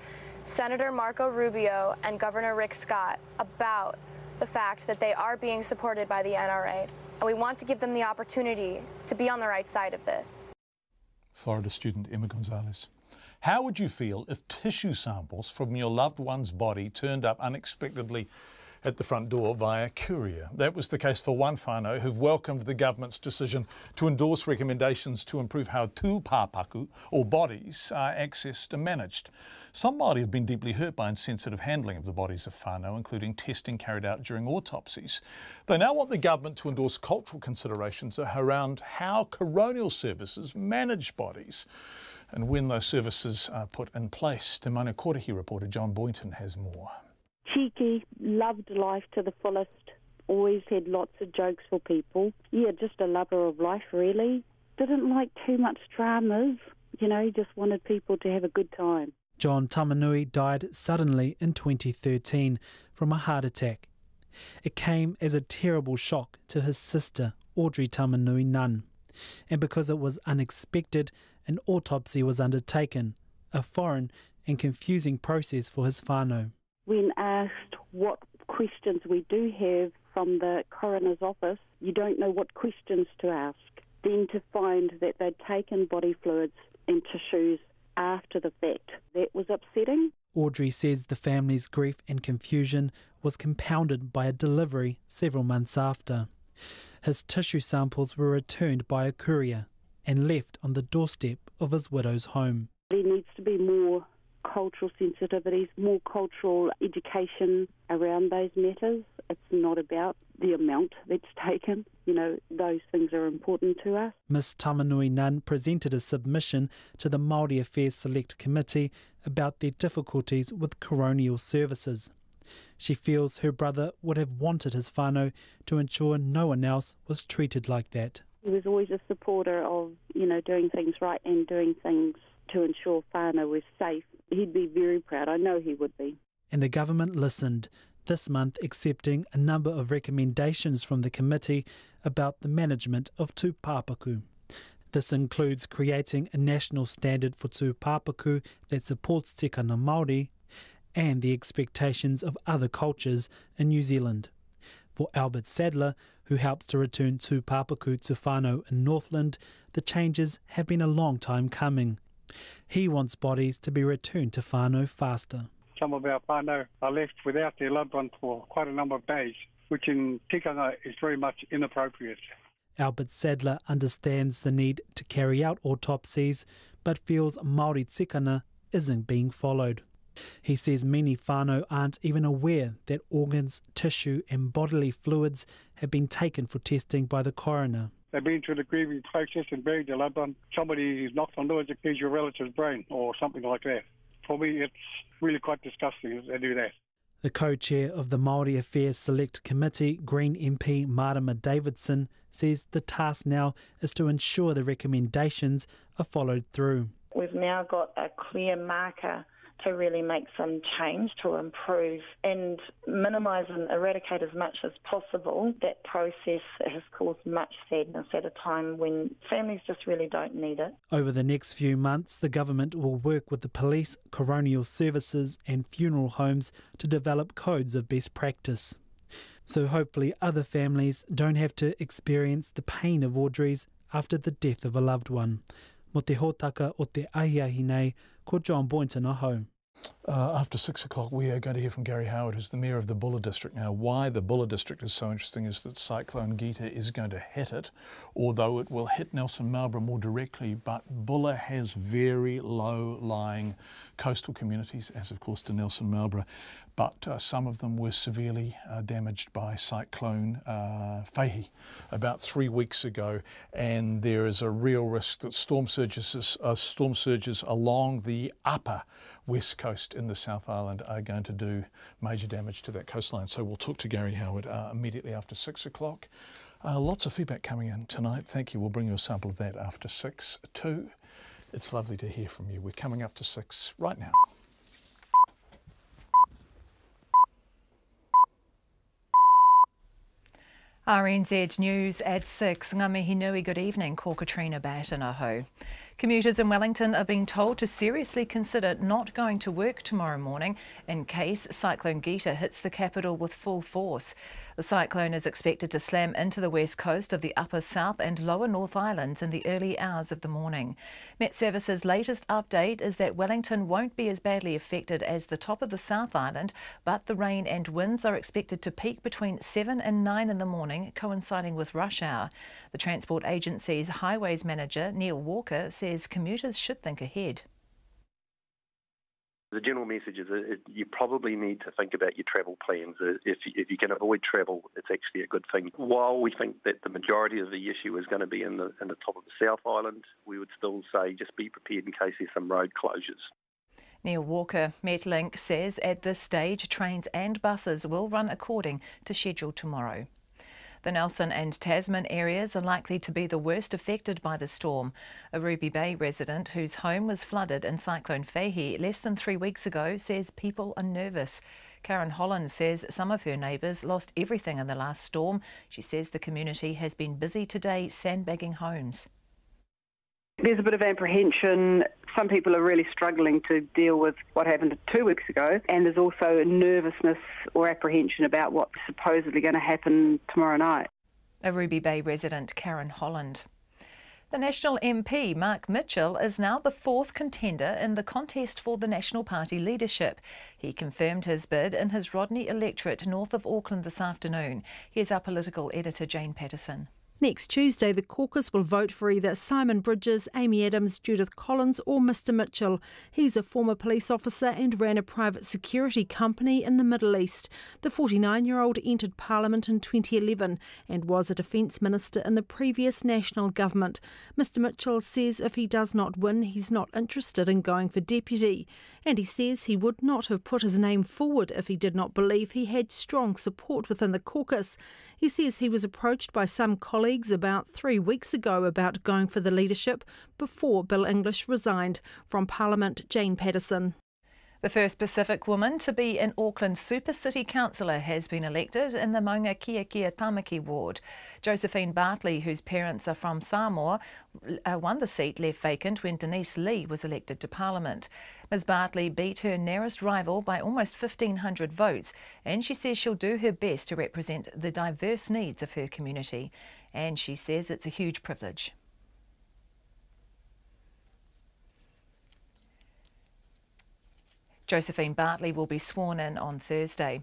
Senator Marco Rubio, and Governor Rick Scott about the fact that they are being supported by the NRA. And we want to give them the opportunity to be on the right side of this. Florida student Emma Gonzalez. How would you feel if tissue samples from your loved one's body turned up unexpectedly at the front door via courier? That was the case for one whānau who've welcomed the government's decision to endorse recommendations to improve how tūpāpaku, or bodies, are accessed and managed. Some Māori have been deeply hurt by insensitive handling of the bodies of whānau, including testing carried out during autopsies. They now want the government to endorse cultural considerations around how coronial services manage bodies and when those services are put in place. Te Mana Korehi reporter John Boynton has more. Cheeky, loved life to the fullest, always had lots of jokes for people. Yeah, just a lover of life, really. Didn't like too much dramas, just wanted people to have a good time. John Tamanui died suddenly in 2013 from a heart attack. It came as a terrible shock to his sister, Audrey Tamanui Nunn. And because it was unexpected, an autopsy was undertaken, a foreign and confusing process for his whānau. When asked what questions we do have from the coroner's office, you don't know what questions to ask. Then to find that they'd taken body fluids and tissues after the fact, that was upsetting. Audrey says the family's grief and confusion was compounded by a delivery several months after. His tissue samples were returned by a courier and left on the doorstep of his widow's home. There needs to be more cultural sensitivities, more cultural education around those matters. It's not about the amount that's taken. Those things are important to us. Ms Tamanui Nunn presented a submission to the Māori Affairs Select Committee about their difficulties with coronial services. She feels her brother would have wanted his whānau to ensure no one else was treated like that. He was always a supporter of, doing things right and doing things to ensure whānau was safe. He'd be very proud. I know he would be. And the government listened, this month accepting a number of recommendations from the committee about the management of tūpāpaku. This includes creating a national standard for tūpāpaku that supports tikanga Māori and the expectations of other cultures in New Zealand. For Albert Sadler, who helps to return tūpāpaku to whānau in Northland, the changes have been a long time coming. He wants bodies to be returned to whānau faster. Some of our whānau are left without their loved one for quite a number of days, which in tikanga is very much inappropriate. Albert Sadler understands the need to carry out autopsies, but feels Māori tikanga isn't being followed. He says many whānau aren't even aware that organs, tissue and bodily fluids have been taken for testing by the coroner. They've been through the grieving process and buried their loved one. Somebody knocked on doors, accused your relative's brain or something like that. For me, it's really quite disgusting if they do that. The co-chair of the Māori Affairs Select Committee, Green MP Marama Davidson, says the task now is to ensure the recommendations are followed through. We've now got a clear marker to really make some change, to improve and minimise and eradicate as much as possible. That process has caused much sadness at a time when families just really don't need it. Over the next few months, the government will work with the police, coronial services and funeral homes to develop codes of best practice. So hopefully other families don't have to experience the pain of Audrey's after the death of a loved one. Mo te hōtaka o te ahiahi nei, ko John Boynton aho. After 6 o'clock, we are going to hear from Gary Howard, who's the Mayor of the Buller District. Now, why the Buller District is so interesting is that Cyclone Gita is going to hit it, although it will hit Nelson Marlborough more directly, but Buller has very low-lying coastal communities, as of course to Nelson Marlborough, but some of them were severely damaged by Cyclone Feihi about 3 weeks ago, and there is a real risk that storm surges along the upper west coast in the South Island are going to do major damage to that coastline. So we'll talk to Gary Howard immediately after 6 o'clock. Lots of feedback coming in tonight. Thank you. We'll bring you a sample of that after 6 too. It's lovely to hear from you. We're coming up to 6 right now. RNZ News at 6. Ngā mihi nui, good evening. Ko Katrina Batten aho. Commuters in Wellington are being told to seriously consider not going to work tomorrow morning in case Cyclone Gita hits the capital with full force. The cyclone is expected to slam into the west coast of the upper south and lower North Islands in the early hours of the morning. Met Service's latest update is that Wellington won't be as badly affected as the top of the South Island, but the rain and winds are expected to peak between 7 and 9 in the morning, coinciding with rush hour. The Transport Agency's Highways Manager, Neil Walker, says commuters should think ahead. The general message is that you probably need to think about your travel plans. If you can avoid travel, it's actually a good thing. While we think that the majority of the issue is going to be in the top of the South Island, we would still say just be prepared in case there's some road closures. Neil Walker, Metlink, says at this stage trains and buses will run according to schedule tomorrow. The Nelson and Tasman areas are likely to be the worst affected by the storm. A Ruby Bay resident whose home was flooded in Cyclone Feihi less than 3 weeks ago says people are nervous. Karen Holland says some of her neighbours lost everything in the last storm. She says the community has been busy today sandbagging homes. There's a bit of apprehension. Some people are really struggling to deal with what happened 2 weeks ago, and there's also nervousness or apprehension about what's supposedly going to happen tomorrow night. A Ruby Bay resident, Karen Holland. The National MP, Mark Mitchell, is now the fourth contender in the contest for the National Party leadership. He confirmed his bid in his Rodney electorate north of Auckland this afternoon. Here's our political editor, Jane Patterson. Next Tuesday, the caucus will vote for either Simon Bridges, Amy Adams, Judith Collins or Mr Mitchell. He's a former police officer and ran a private security company in the Middle East. The 49-year-old entered Parliament in 2011 and was a Defence Minister in the previous National Government. Mr Mitchell says if he does not win, he's not interested in going for deputy. And he says he would not have put his name forward if he did not believe he had strong support within the caucus. He says he was approached by some colleagues about 3 weeks ago about going for the leadership before Bill English resigned. From Parliament, Jane Patterson. The first Pacific woman to be an Auckland Super City councillor has been elected in the Maunga Kia Tamaki ward. Josephine Bartley, whose parents are from Samoa, won the seat left vacant when Denise Lee was elected to Parliament. Ms Bartley beat her nearest rival by almost 1,500 votes, and she says she'll do her best to represent the diverse needs of her community. And she says it's a huge privilege. Josephine Bartley will be sworn in on Thursday.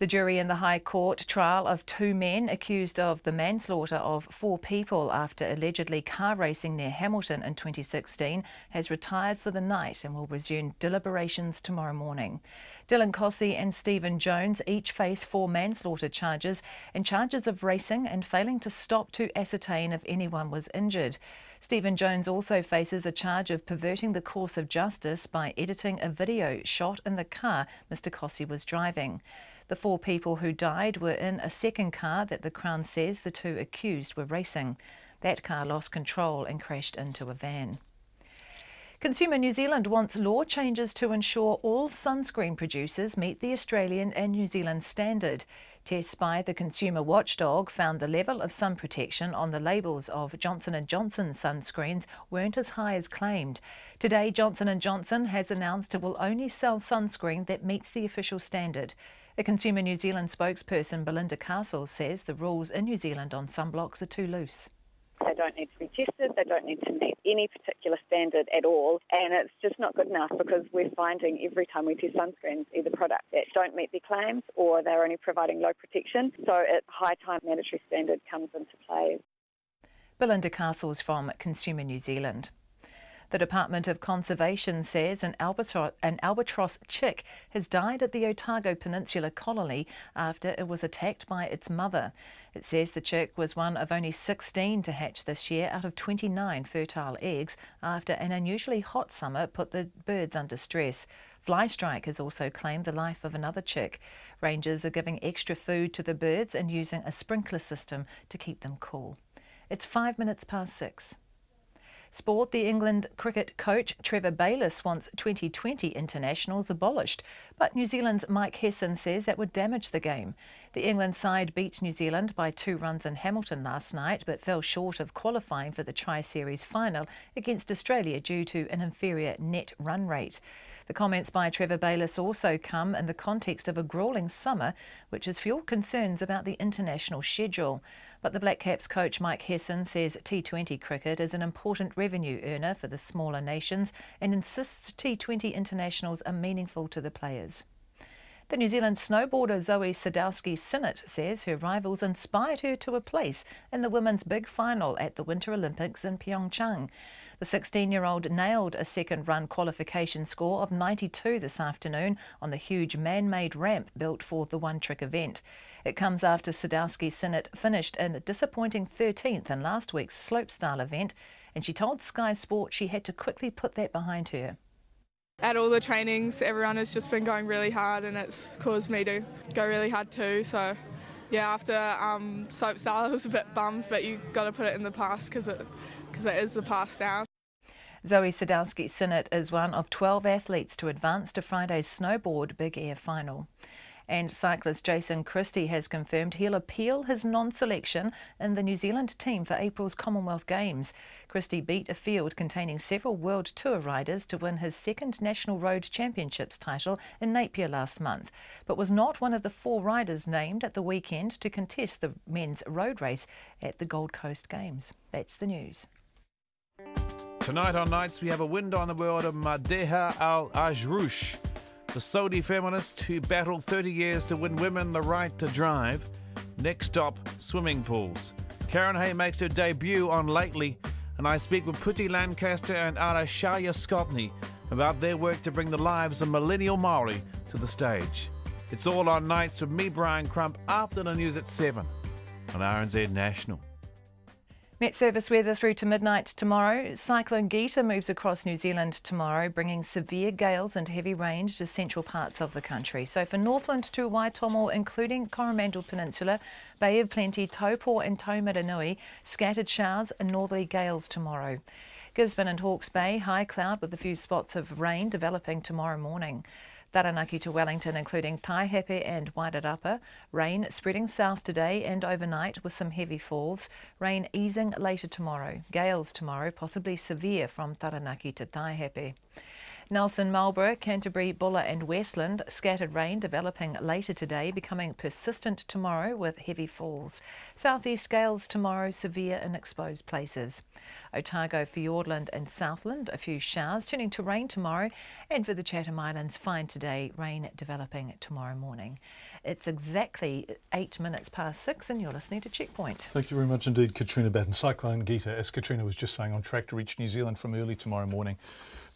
The jury in the High Court trial of 2 men accused of the manslaughter of 4 people after allegedly car racing near Hamilton in 2016 has retired for the night and will resume deliberations tomorrow morning. Dylan Cossey and Stephen Jones each face 4 manslaughter charges and charges of racing and failing to stop to ascertain if anyone was injured. Stephen Jones also faces a charge of perverting the course of justice by editing a video shot in the car Mr. Cossey was driving. The 4 people who died were in a second car that the Crown says the 2 accused were racing. That car lost control and crashed into a van. Consumer New Zealand wants law changes to ensure all sunscreen producers meet the Australian and New Zealand standard. Tests by the consumer watchdog found the level of sun protection on the labels of Johnson & Johnson sunscreens weren't as high as claimed. Today, Johnson & Johnson has announced it will only sell sunscreen that meets the official standard. A Consumer New Zealand spokesperson, Belinda Castles, says the rules in New Zealand on sunblocks are too loose. They don't need to be tested, they don't need to meet any particular standard at all, and it's just not good enough because we're finding every time we test sunscreens either products that don't meet their claims or they're only providing low protection, so at high time mandatory standard comes into play. Belinda Castles from Consumer New Zealand. The Department of Conservation says an albatross chick has died at the Otago Peninsula colony after it was attacked by its mother. It says the chick was one of only 16 to hatch this year out of 29 fertile eggs after an unusually hot summer put the birds under stress. Fly strike has also claimed the life of another chick. Rangers are giving extra food to the birds and using a sprinkler system to keep them cool. It's 6:05. Sport. The England cricket coach Trevor Bayliss wants 2020 internationals abolished, but New Zealand's Mike Hesson says that would damage the game. The England side beat New Zealand by 2 runs in Hamilton last night, but fell short of qualifying for the Tri-Series final against Australia due to an inferior net run rate. The comments by Trevor Bayliss also come in the context of a gruelling summer, which has fuelled concerns about the international schedule. But the Black Caps coach Mike Hesson says T20 cricket is an important revenue earner for the smaller nations and insists T20 internationals are meaningful to the players. The New Zealand snowboarder Zoe Sadowski-Synnott says her rivals inspired her to a place in the women's big final at the Winter Olympics in Pyeongchang. The 16-year-old nailed a second-run qualification score of 92 this afternoon on the huge man-made ramp built for the one-trick event. It comes after Sadowski-Synnott finished in a disappointing 13th in last week's slopestyle event, and she told Sky Sport she had to quickly put that behind her. At all the trainings, everyone has just been going really hard, and it's caused me to go really hard too. So, yeah, after slopestyle, I was a bit bummed, but you've got to put it in the past because it is the past now. Zoe Sadowski-Synnott is one of 12 athletes to advance to Friday's snowboard big air final. And cyclist Jason Christie has confirmed he'll appeal his non-selection in the New Zealand team for April's Commonwealth Games. Christie beat a field containing several World Tour riders to win his second National Road Championships title in Napier last month, but was not one of the 4 riders named at the weekend to contest the men's road race at the Gold Coast Games. That's the news. Tonight on Nights we have a window on the world of Madeha Al-Ajroush, the Saudi feminist who battled 30 years to win women the right to drive. Next stop, swimming pools. Karen Hay makes her debut on Lately, and I speak with Putty Lancaster and Arashaya Scotney about their work to bring the lives of millennial Māori to the stage. It's all on Nights with me, Brian Crump, after the news at 7 on RNZ National. Met Service weather through to midnight tomorrow. Cyclone Gita moves across New Zealand tomorrow, bringing severe gales and heavy rain to central parts of the country. So for Northland to Waitomo, including Coromandel Peninsula, Bay of Plenty, Taupo and Taumaranui, scattered showers and northerly gales tomorrow. Gisborne and Hawke's Bay, high cloud with a few spots of rain developing tomorrow morning. Taranaki to Wellington, including Taihape and Wairarapa. Rain spreading south today and overnight with some heavy falls. Rain easing later tomorrow. Gales tomorrow, possibly severe from Taranaki to Taihape. Nelson, Marlborough, Canterbury, Bulla and Westland, scattered rain developing later today, becoming persistent tomorrow with heavy falls. Southeast gales tomorrow, severe in exposed places. Otago, Fiordland and Southland, a few showers turning to rain tomorrow, and for the Chatham Islands, fine today, rain developing tomorrow morning. It's exactly 8 minutes past 6 and you're listening to Checkpoint. Thank you very much indeed, Katrina Batten. Cyclone Gita, as Katrina was just saying, on track to reach New Zealand from early tomorrow morning,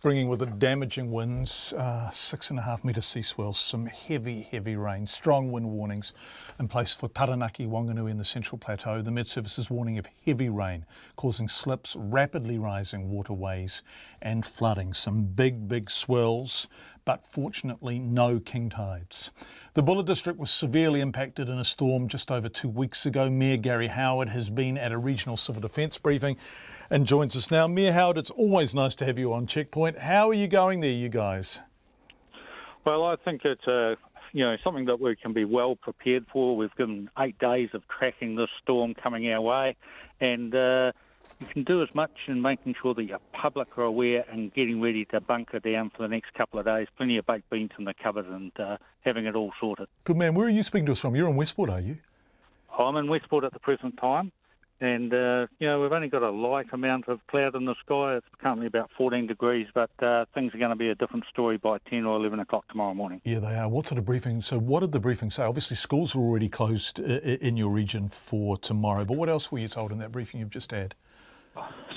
bringing with it damaging winds, 6.5 metre sea swells, some heavy rain, strong wind warnings in place for Taranaki, Wanganui and the Central Plateau. The Met Service is warning of heavy rain, causing slips, rapidly rising waterways and flooding. Some big swells, but fortunately no king tides. The Buller district was severely impacted in a storm just over 2 weeks ago. Mayor Gary Howard has been at a regional civil defence briefing and joins us now. Mayor Howard, it's always nice to have you on Checkpoint. How are you going there, you guys? Well, I think it's something that we can be well prepared for. We've given 8 days of tracking this storm coming our way, and you can do as much in making sure that your public are aware and getting ready to bunker down for the next couple of days. Plenty of baked beans in the cupboard and having it all sorted. Good man. Where are you speaking to us from? You're in Westport, are you? I'm in Westport at the present time, and we've only got a light amount of cloud in the sky. It's currently about 14 degrees, but things are going to be a different story by 10 or 11 o'clock tomorrow morning. Yeah, they are. What sort of briefing? So what did the briefing say? Obviously schools are already closed in your region for tomorrow, but what else were you told in that briefing you've just had?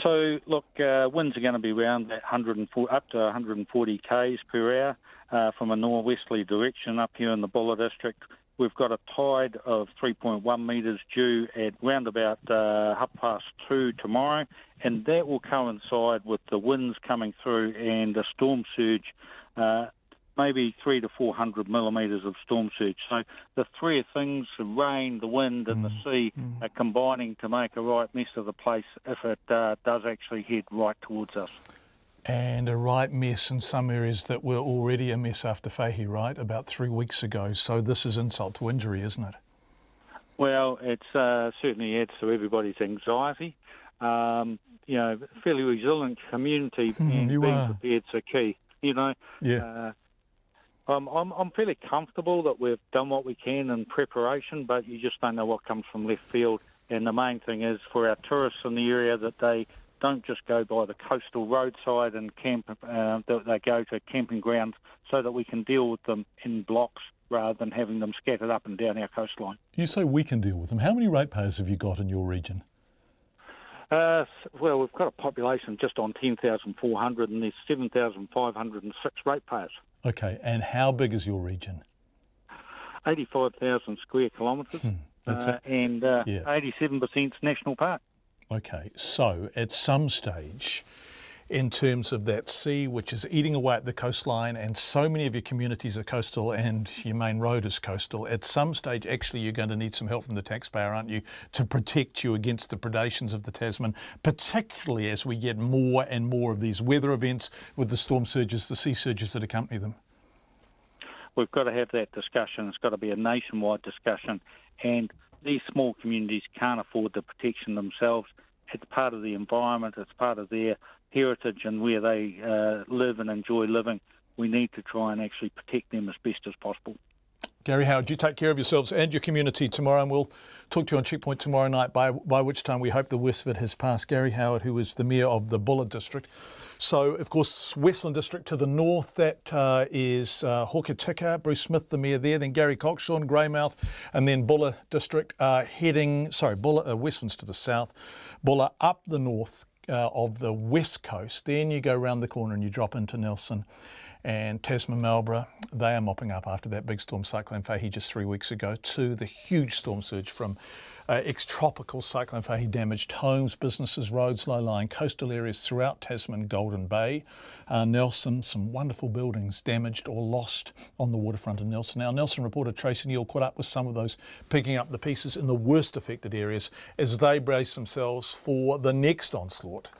So, look, winds are going to be around that up to 140 k's per hour from a northwesterly direction up here in the Buller district. We've got a tide of 3.1 metres due at round about 2:30 tomorrow, and that will coincide with the winds coming through and a storm surge, maybe 300 to 400 millimetres of storm surge. So the three things, the rain, the wind and the sea, are combining to make a right mess of the place if it does actually head right towards us. And a right mess in some areas that were already a mess after Fahey, right, about 3 weeks ago. So this is insult to injury, isn't it? Well, it certainly adds to everybody's anxiety. Fairly resilient community and being prepared is key. Yeah. I'm fairly comfortable that we've done what we can in preparation, but you just don't know what comes from left field. And the main thing is for our tourists in the area that they don't just go by the coastal roadside and camp, that they go to camping grounds so that we can deal with them in blocks rather than having them scattered up and down our coastline. You say we can deal with them. How many ratepayers have you got in your region? Well, we've got a population just on 10,400 and there's 7,506 ratepayers. Okay, and how big is your region? 85,000 square kilometres and 87% national park. Okay, so at some stage, in terms of that sea, which is eating away at the coastline, and so many of your communities are coastal and your main road is coastal, at some stage actually you're going to need some help from the taxpayer, aren't you, to protect you against the predations of the Tasman, particularly as we get more and more of these weather events with the storm surges, the sea surges that accompany them. We've got to have that discussion. It's got to be a nationwide discussion, and these small communities can't afford the protection themselves. It's part of the environment, it's part of their heritage and where they live and enjoy living. We need to try and actually protect them as best as possible. Gary Howard, you take care of yourselves and your community tomorrow, and we'll talk to you on Checkpoint tomorrow night, by which time we hope the worst of it has passed. Gary Howard, who is the Mayor of the Buller District. So, of course, Westland District to the north, that is Hokitika, Bruce Smith, the Mayor there, then Gary Cockshaw, Greymouth, and then Buller District Westlands to the south, Buller up the north of the west coast. Then you go round the corner and you drop into Nelson. And Tasman, Marlborough, they are mopping up after that big storm Cyclone Fahey just 3 weeks ago, to the huge storm surge from ex-tropical Cyclone Fahey damaged homes, businesses, roads, low-lying coastal areas throughout Tasman, Golden Bay. Nelson, some wonderful buildings damaged or lost on the waterfront in Nelson. Our Nelson reporter Tracy Neal caught up with some of those, picking up the pieces in the worst affected areas as they brace themselves for the next onslaught.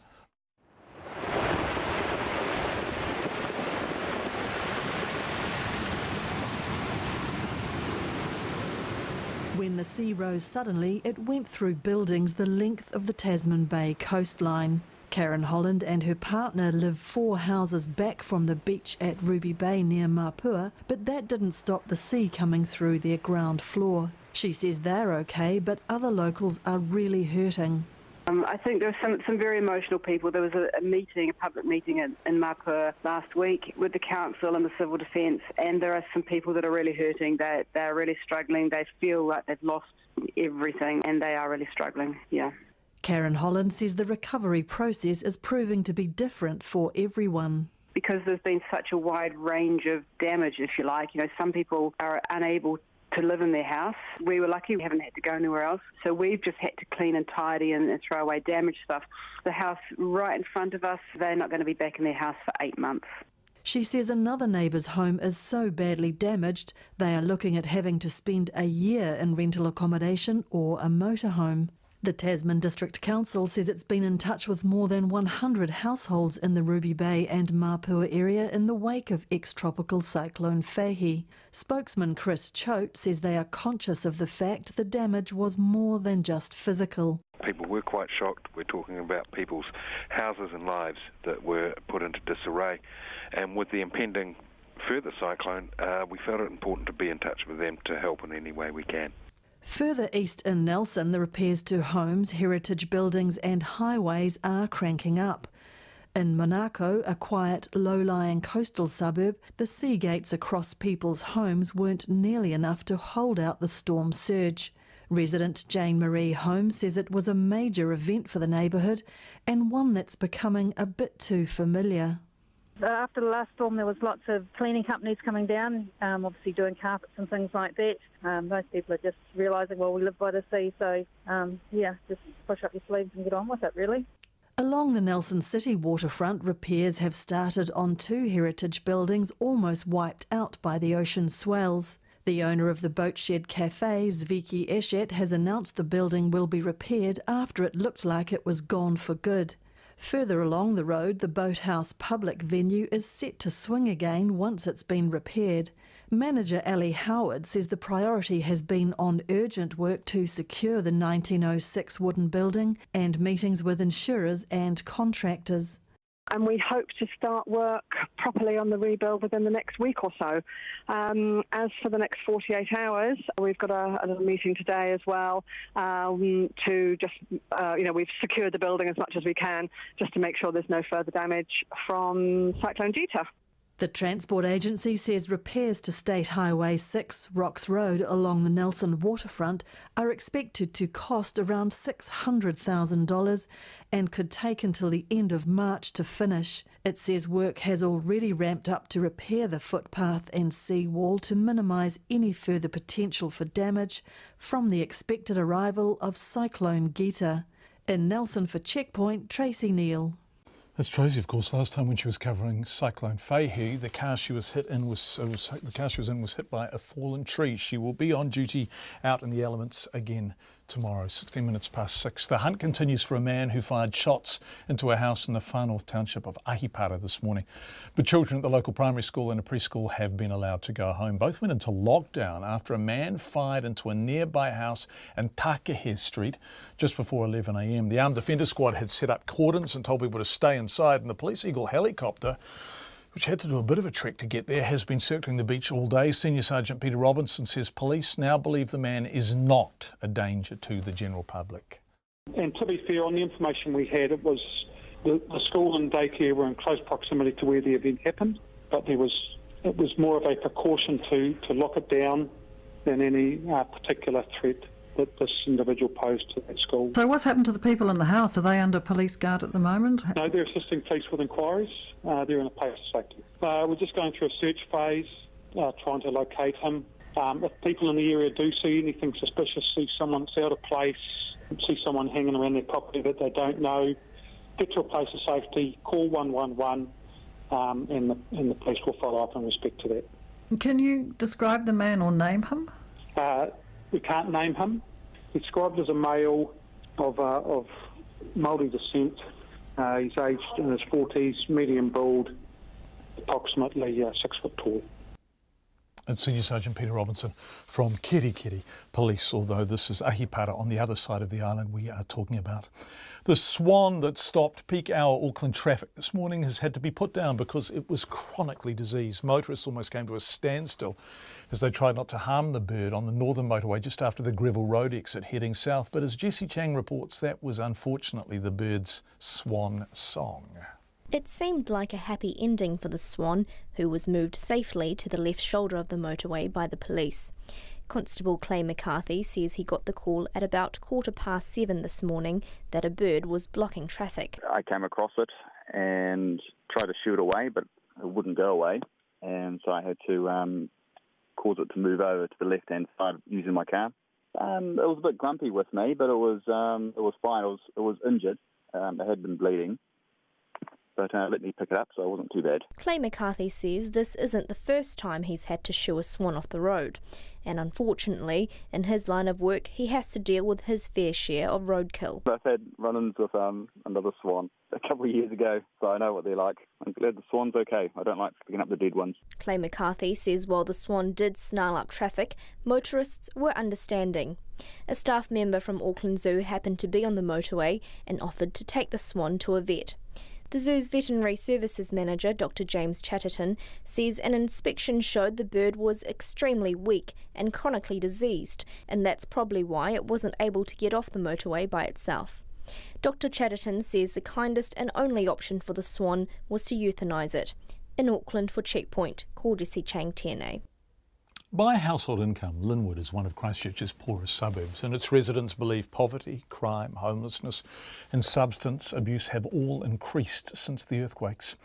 When the sea rose suddenly, it went through buildings the length of the Tasman Bay coastline. Karen Holland and her partner live 4 houses back from the beach at Ruby Bay near Mapua, but that didn't stop the sea coming through their ground floor. She says they're okay, but other locals are really hurting. I think there were some very emotional people. There was a public meeting in Mapua last week with the council and the civil defence, and there are some people that are really hurting. They're really struggling. They feel like they've lost everything, and they are really struggling, yeah. Karen Holland says the recovery process is proving to be different for everyone. Because there's been such a wide range of damage, if you like. You know, some people are unable to live in their house. We were lucky we haven't had to go anywhere else. So we've just had to clean and tidy and throw away damaged stuff. The house right in front of us, they're not going to be back in their house for 8 months. She says another neighbour's home is so badly damaged, they are looking at having to spend a year in rental accommodation or a motorhome. The Tasman District Council says it's been in touch with more than 100 households in the Ruby Bay and Mapua area in the wake of ex-tropical cyclone Feihi. Spokesman Chris Choate says they are conscious of the fact the damage was more than just physical. People were quite shocked. We're talking about people's houses and lives that were put into disarray. And with the impending further cyclone, we felt it important to be in touch with them to help in any way we can. Further east in Nelson, the repairs to homes, heritage buildings and highways are cranking up. In Monaco, a quiet, low-lying coastal suburb, the sea gates across people's homes weren't nearly enough to hold out the storm surge. Resident Jane Marie Holmes says it was a major event for the neighbourhood and one that's becoming a bit too familiar. After the last storm, there was lots of cleaning companies coming down, obviously doing carpets and things like that. Most people are just realising, well, we live by the sea, so just push up your sleeves and get on with it, really. Along the Nelson City waterfront, repairs have started on 2 heritage buildings almost wiped out by the ocean swells. The owner of the Boatshed Cafe, Zviki Eshet, has announced the building will be repaired after it looked like it was gone for good. Further along the road, the Boathouse public venue is set to swing again once it's been repaired. Manager Ali Howard says the priority has been on urgent work to secure the 1906 wooden building and meetings with insurers and contractors. And we hope to start work properly on the rebuild within the next week or so. As for the next 48 hours, we've got a little meeting today as well to just, we've secured the building as much as we can just to make sure there's no further damage from Cyclone Gita. The Transport Agency says repairs to State Highway 6 Rocks Road along the Nelson waterfront are expected to cost around $600,000 and could take until the end of March to finish. It says work has already ramped up to repair the footpath and seawall to minimise any further potential for damage from the expected arrival of Cyclone Gita. In Nelson for Checkpoint, Tracy Neal. That's Tracy, of course. Last time when she was covering Cyclone Feihi, the car she was in was hit by a fallen tree. She will be on duty out in the elements again tomorrow, 16 minutes past 6. The hunt continues for a man who fired shots into a house in the Far North township of Ahipara this morning. But children at the local primary school and a preschool have been allowed to go home. Both went into lockdown after a man fired into a nearby house in Takehe Street just before 11 a.m. The Armed Defender Squad had set up cordons and told people to stay inside, and the Police Eagle helicopter, which had to do a bit of a trek to get there, has been circling the beach all day. Senior Sergeant Peter Robinson says police now believe the man is not a danger to the general public. And to be fair, on the information we had, it was the school and daycare were in close proximity to where the event happened, but it was more of a precaution to lock it down than any particular threat that this individual posed to that school. So what's happened to the people in the house? Are they under police guard at the moment? No, they're assisting police with inquiries. They're in a place of safety. We're just going through a search phase, trying to locate him. If people in the area do see anything suspicious, see someone that's out of place, see someone hanging around their property that they don't know, get to a place of safety, call 111, and the police will follow up in respect to that. Can you describe the man or name him? We can't name him. He's described as a male of Māori descent. He's aged in his 40s, medium build, approximately 6 foot tall. And Senior Sergeant Peter Robinson from Kirikiri Police, although this is Ahipara on the other side of the island we are talking about. The swan that stopped peak hour Auckland traffic this morning has had to be put down because it was chronically diseased. Motorists almost came to a standstill as they tried not to harm the bird on the northern motorway just after the Greville Road exit heading south. But as Jessie Chang reports, that was unfortunately the bird's swan song. It seemed like a happy ending for the swan, who was moved safely to the left shoulder of the motorway by the police. Constable Clay McCarthy says he got the call at about 7:15 this morning that a bird was blocking traffic. I came across it and tried to shoo it away, but it wouldn't go away, and so I had to cause it to move over to the left-hand side using my car. It was a bit grumpy with me, but it was fine. It was injured. It had been bleeding. But let me pick it up, so it wasn't too bad. Clay McCarthy says this isn't the first time he's had to shoo a swan off the road. And unfortunately, in his line of work, he has to deal with his fair share of roadkill. I've had run-ins with another swan a couple of years ago, so I know what they're like. I'm glad the swan's okay. I don't like picking up the dead ones. Clay McCarthy says while the swan did snarl up traffic, motorists were understanding. A staff member from Auckland Zoo happened to be on the motorway and offered to take the swan to a vet. The zoo's veterinary services manager, Dr. James Chatterton, says an inspection showed the bird was extremely weak and chronically diseased, and that's probably why it wasn't able to get off the motorway by itself. Dr. Chatterton says the kindest and only option for the swan was to euthanise it. In Auckland for Checkpoint, Jessie Chang Tierney. By household income, Lynwood is one of Christchurch's poorest suburbs, and its residents believe poverty, crime, homelessness and substance abuse have all increased since the earthquakes.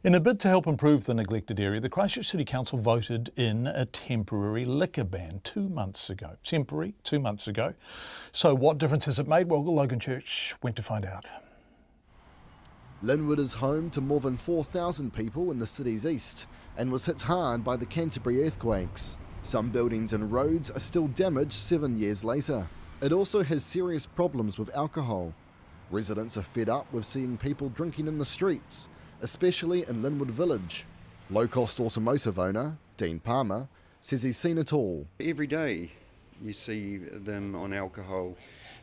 In a bid to help improve the neglected area, the Christchurch City Council voted in a temporary liquor ban 2 months ago. Temporary, 2 months ago. So what difference has it made? Well, Logan Church went to find out. Lynwood is home to more than 4,000 people in the city's east and was hit hard by the Canterbury earthquakes. Some buildings and roads are still damaged 7 years later. It also has serious problems with alcohol. Residents are fed up with seeing people drinking in the streets, especially in Lynwood Village. Low-cost automotive owner, Dean Palmer, says he's seen it all. Every day you see them on alcohol.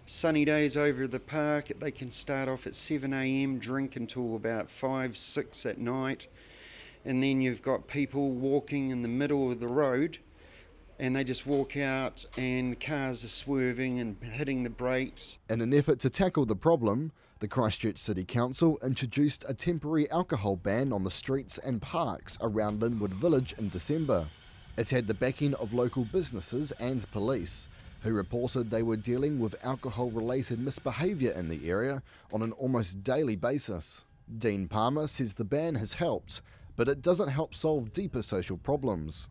Sunny days over at the park, they can start off at 7 a.m, drink until about 5, 6 at night. And then you've got people walking in the middle of the road, and they just walk out and cars are swerving and hitting the brakes. In an effort to tackle the problem, the Christchurch City Council introduced a temporary alcohol ban on the streets and parks around Lynwood Village in December. It had the backing of local businesses and police, who reported they were dealing with alcohol-related misbehaviour in the area on an almost daily basis. Dean Palmer says the ban has helped, but it doesn't help solve deeper social problems.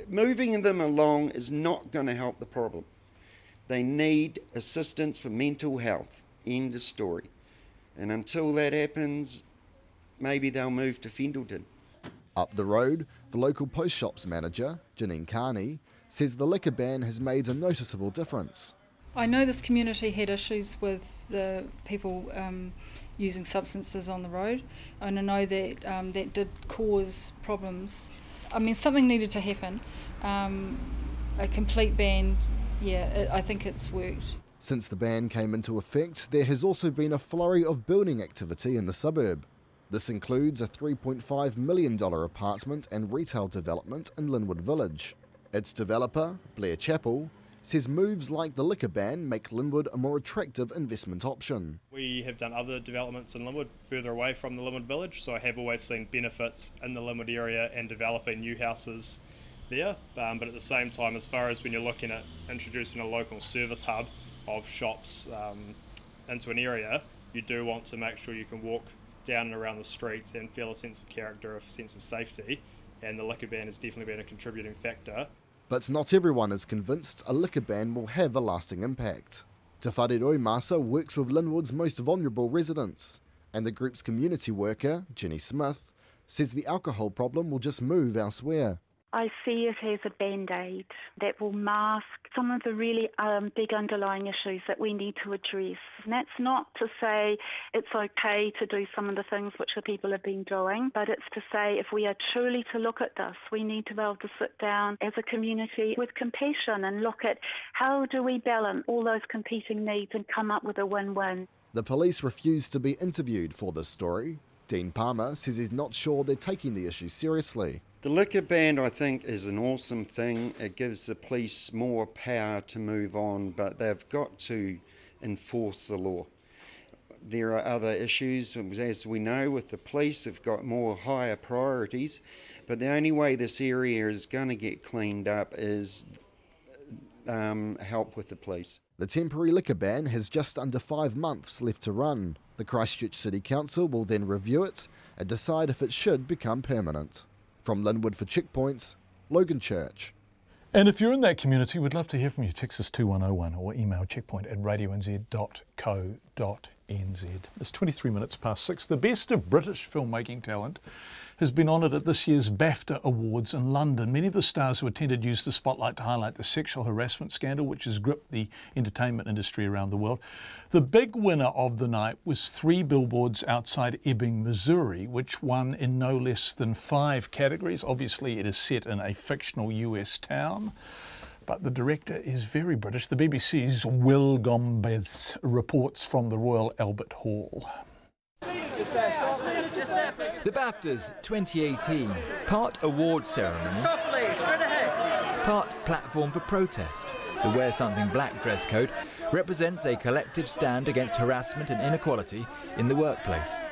Moving them along is not going to help the problem. They need assistance for mental health. End of story. And until that happens, maybe they'll move to Fendleton. Up the road, the local post shops manager, Janine Carney, says the liquor ban has made a noticeable difference. I know this community had issues with the people using substances on the road, and I know that that did cause problems. I mean, something needed to happen. A complete ban, I think it's worked. Since the ban came into effect, there has also been a flurry of building activity in the suburb. This includes a $3.5 million apartment and retail development in Lynwood Village. Its developer, Blair Chapel, says moves like the liquor ban make Lynwood a more attractive investment option. We have done other developments in Lynwood further away from the Lynwood Village, so I have always seen benefits in the Lynwood area and developing new houses there. But at the same time, as far as when you're looking at introducing a local service hub of shops into an area, you do want to make sure you can walk down and around the streets and feel a sense of character, a sense of safety, and the liquor ban has definitely been a contributing factor. But not everyone is convinced a liquor ban will have a lasting impact. Te Whareroi Masa works with Lynwood's most vulnerable residents, and the group's community worker, Jenny Smith, says the alcohol problem will just move elsewhere. I see it as a band-aid that will mask some of the really big underlying issues that we need to address. And that's not to say it's okay to do some of the things which the people have been doing, but it's to say if we are truly to look at this, we need to be able to sit down as a community with compassion and look at how do we balance all those competing needs and come up with a win-win. The police refused to be interviewed for this story. Dean Palmer says he's not sure they're taking the issue seriously. The liquor ban, I think, is an awesome thing. It gives the police more power to move on, but they've got to enforce the law. There are other issues, as we know, with the police. They've got more higher priorities, but the only way this area is going to get cleaned up is help with the police. The temporary liquor ban has just under 5 months left to run. The Christchurch City Council will then review it and decide if it should become permanent. From Lynwood for Checkpoints, Logan Church. And if you're in that community, we'd love to hear from you. Text us 2101 or email checkpoint@radionz.co.nz. It's 23 minutes past 6. The best of British filmmaking talent has been honoured at this year's BAFTA Awards in London. Many of the stars who attended used the spotlight to highlight the sexual harassment scandal which has gripped the entertainment industry around the world. The big winner of the night was 3 Billboards Outside Ebbing, Missouri, which won in no less than 5 categories. Obviously, it is set in a fictional US town, but the director is very British. The BBC's Will Gombeth reports from the Royal Albert Hall. The BAFTAs 2018, part award ceremony, part platform for protest. The Wear Something Black dress code represents a collective stand against harassment and inequality in the workplace.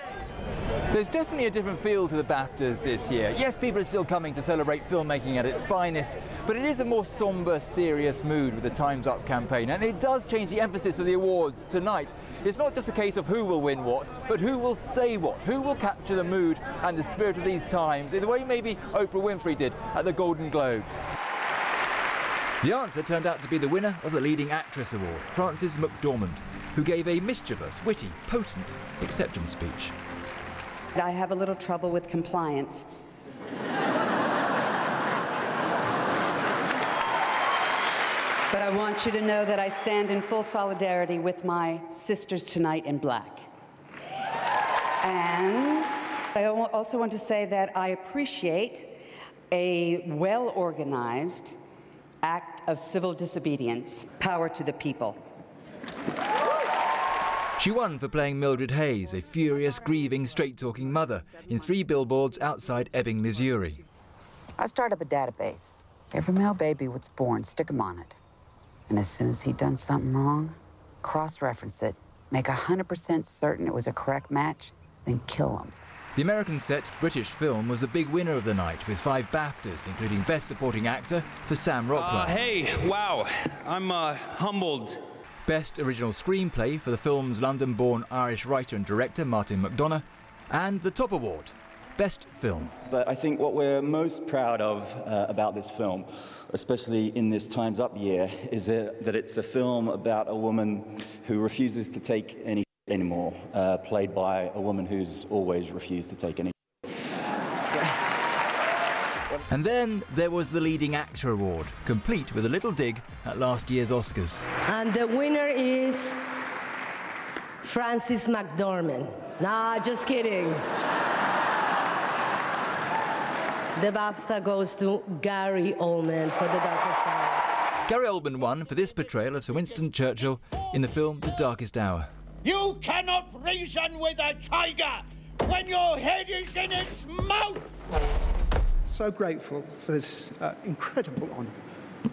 There's definitely a different feel to the BAFTAs this year. Yes, people are still coming to celebrate filmmaking at its finest, but it is a more sombre, serious mood with the Time's Up campaign, and it does change the emphasis of the awards tonight. It's not just a case of who will win what, but who will say what, who will capture the mood and the spirit of these times, in the way maybe Oprah Winfrey did at the Golden Globes. The answer turned out to be the winner of the Leading Actress Award, Frances McDormand, who gave a mischievous, witty, potent acceptance speech. I have a little trouble with compliance. But I want you to know that I stand in full solidarity with my sisters tonight in black. And I also want to say that I appreciate a well-organized act of civil disobedience. Power to the people. She won for playing Mildred Hayes, a furious, grieving, straight-talking mother in 3 Billboards Outside Ebbing, Missouri. I start up a database. Every male baby was born, stick him on it. And as soon as he'd done something wrong, cross-reference it, make 100% certain it was a correct match, then kill him. The American-set British film was the big winner of the night, with 5 BAFTAs, including Best Supporting Actor for Sam Rockwell. Hey, wow, I'm humbled. Best Original Screenplay for the film's London-born Irish writer and director Martin McDonagh, and the top award, Best Film. But I think what we're most proud of about this film, especially in this Time's Up year, is that it's a film about a woman who refuses to take any anymore, played by a woman who's always refused to take any. And then there was the Leading Actor Award, complete with a little dig at last year's Oscars. And the winner is Frances McDormand. Nah, just kidding. The BAFTA goes to Gary Oldman for The Darkest Hour. Gary Oldman won for this portrayal of Sir Winston Churchill in the film The Darkest Hour. You cannot reason with a tiger when your head is in its mouth! So grateful for this incredible honour.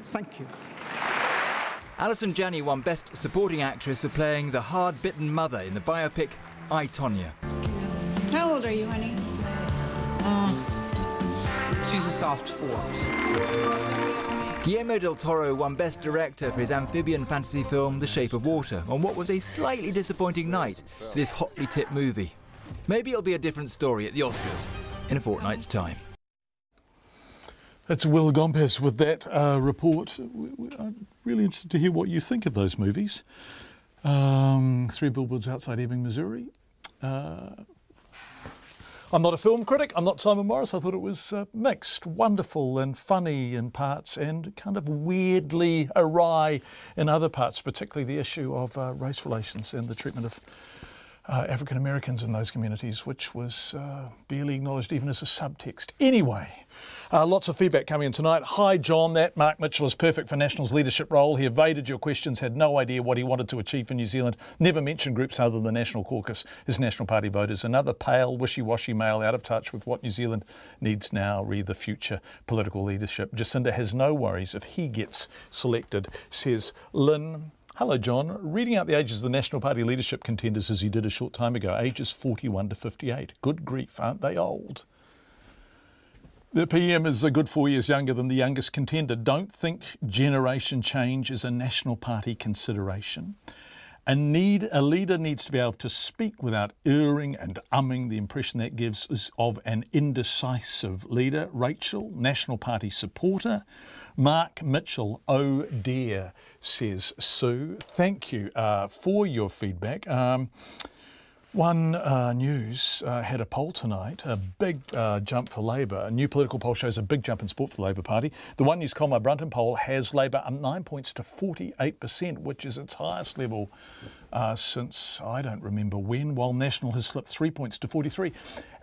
Thank you. Alison Janney won Best Supporting Actress for playing the hard-bitten mother in the biopic I, Tonya. How old are you, honey? She's a soft 4. Guillermo del Toro won Best Director for his amphibian fantasy film The Shape of Water on what was a slightly disappointing night for this hotly tipped movie. Maybe it'll be a different story at the Oscars in a fortnight's time. That's Will Gompez with that report. I'm really interested to hear what you think of those movies. 3 Billboards Outside Ebbing, Missouri. I'm not a film critic, I'm not Simon Morris. I thought it was mixed, wonderful and funny in parts and kind of weirdly awry in other parts, particularly the issue of race relations and the treatment of African Americans in those communities, which was barely acknowledged even as a subtext. Anyway, lots of feedback coming in tonight. Hi John, that Mark Mitchell is perfect for National's leadership role. He evaded your questions, had no idea what he wanted to achieve for New Zealand, never mentioned groups other than the National Caucus, his National Party voters. Another pale, wishy-washy male out of touch with what New Zealand needs now, re the future political leadership. Jacinda has no worries if he gets selected, says Lynn. Hello, John. Reading out the ages of the National Party leadership contenders as you did a short time ago, ages 41 to 58. Good grief, aren't they old? The PM is a good 4 years younger than the youngest contender. Don't think generation change is a National Party consideration. A leader needs to be able to speak without erring and umming. The impression that gives is of an indecisive leader. Rachel, National Party supporter. Mark Mitchell, oh dear, says Sue. Thank you for your feedback. One News had a poll tonight, a big jump for Labour. A new political poll shows a big jump in support for the Labour Party. The One News Colmar Brunton poll has Labour up 9 points to 48%, which is its highest level since I don't remember when, while National has slipped 3 points to 43.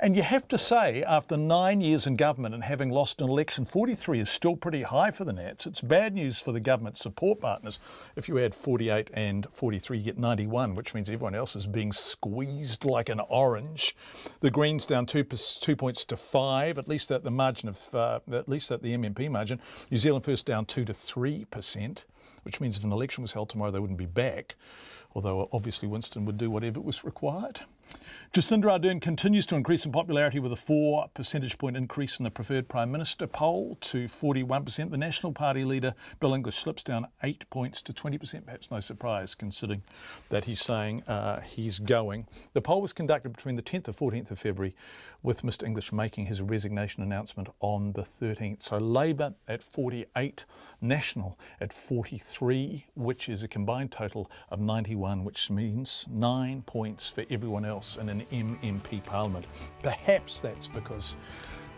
And you have to say, after 9 years in government and having lost an election, 43 is still pretty high for the Nats. It's bad news for the government support partners. If you add 48 and 43, you get 91, which means everyone else is being squeezed like an orange. The Greens down 2 points to 5, at least at the margin of, at least at the MMP margin. New Zealand First down 2 to 3%, which means if an election was held tomorrow, they wouldn't be back. Although obviously Winston would do whatever was required. Jacinda Ardern continues to increase in popularity with a 4 percentage point increase in the preferred Prime Minister poll to 41%. The National Party leader, Bill English, slips down 8 points to 20%. Perhaps no surprise considering that he's saying he's going. The poll was conducted between the 10th and 14th of February, with Mr English making his resignation announcement on the 13th. So Labour at 48, National at 43, which is a combined total of 91, which means 9 points for everyone else in an MMP Parliament. Perhaps that's because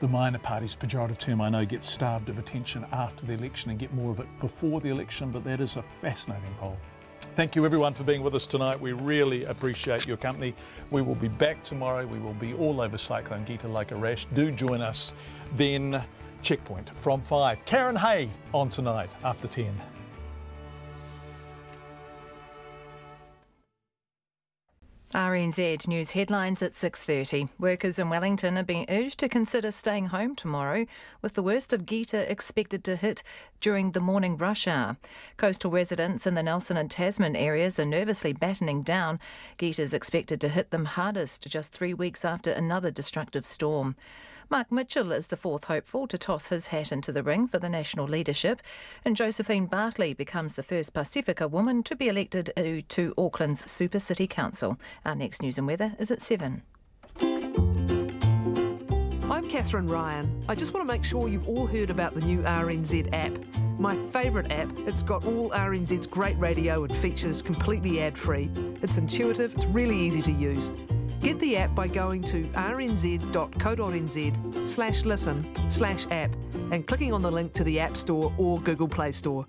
the minor parties, pejorative term I know, get starved of attention after the election and get more of it before the election, but that is a fascinating poll. Thank you everyone for being with us tonight. We really appreciate your company. We will be back tomorrow. We will be all over Cyclone Gita like a rash. Do join us then. Checkpoint from 5. Karen Hay on tonight after 10. RNZ News headlines at 6:30. Workers in Wellington are being urged to consider staying home tomorrow, with the worst of Gita expected to hit during the morning rush hour. Coastal residents in the Nelson and Tasman areas are nervously battening down. Gita is expected to hit them hardest just 3 weeks after another destructive storm. Mark Mitchell is the fourth hopeful to toss his hat into the ring for the national leadership, and Josephine Bartley becomes the first Pacifica woman to be elected to Auckland's Super City Council. Our next news and weather is at 7. I'm Catherine Ryan. I just want to make sure you've all heard about the new RNZ app. My favourite app. It's got all RNZ's great radio and features completely ad-free. It's intuitive, it's really easy to use. Get the app by going to rnz.co.nz/listen/app and clicking on the link to the App Store or Google Play Store.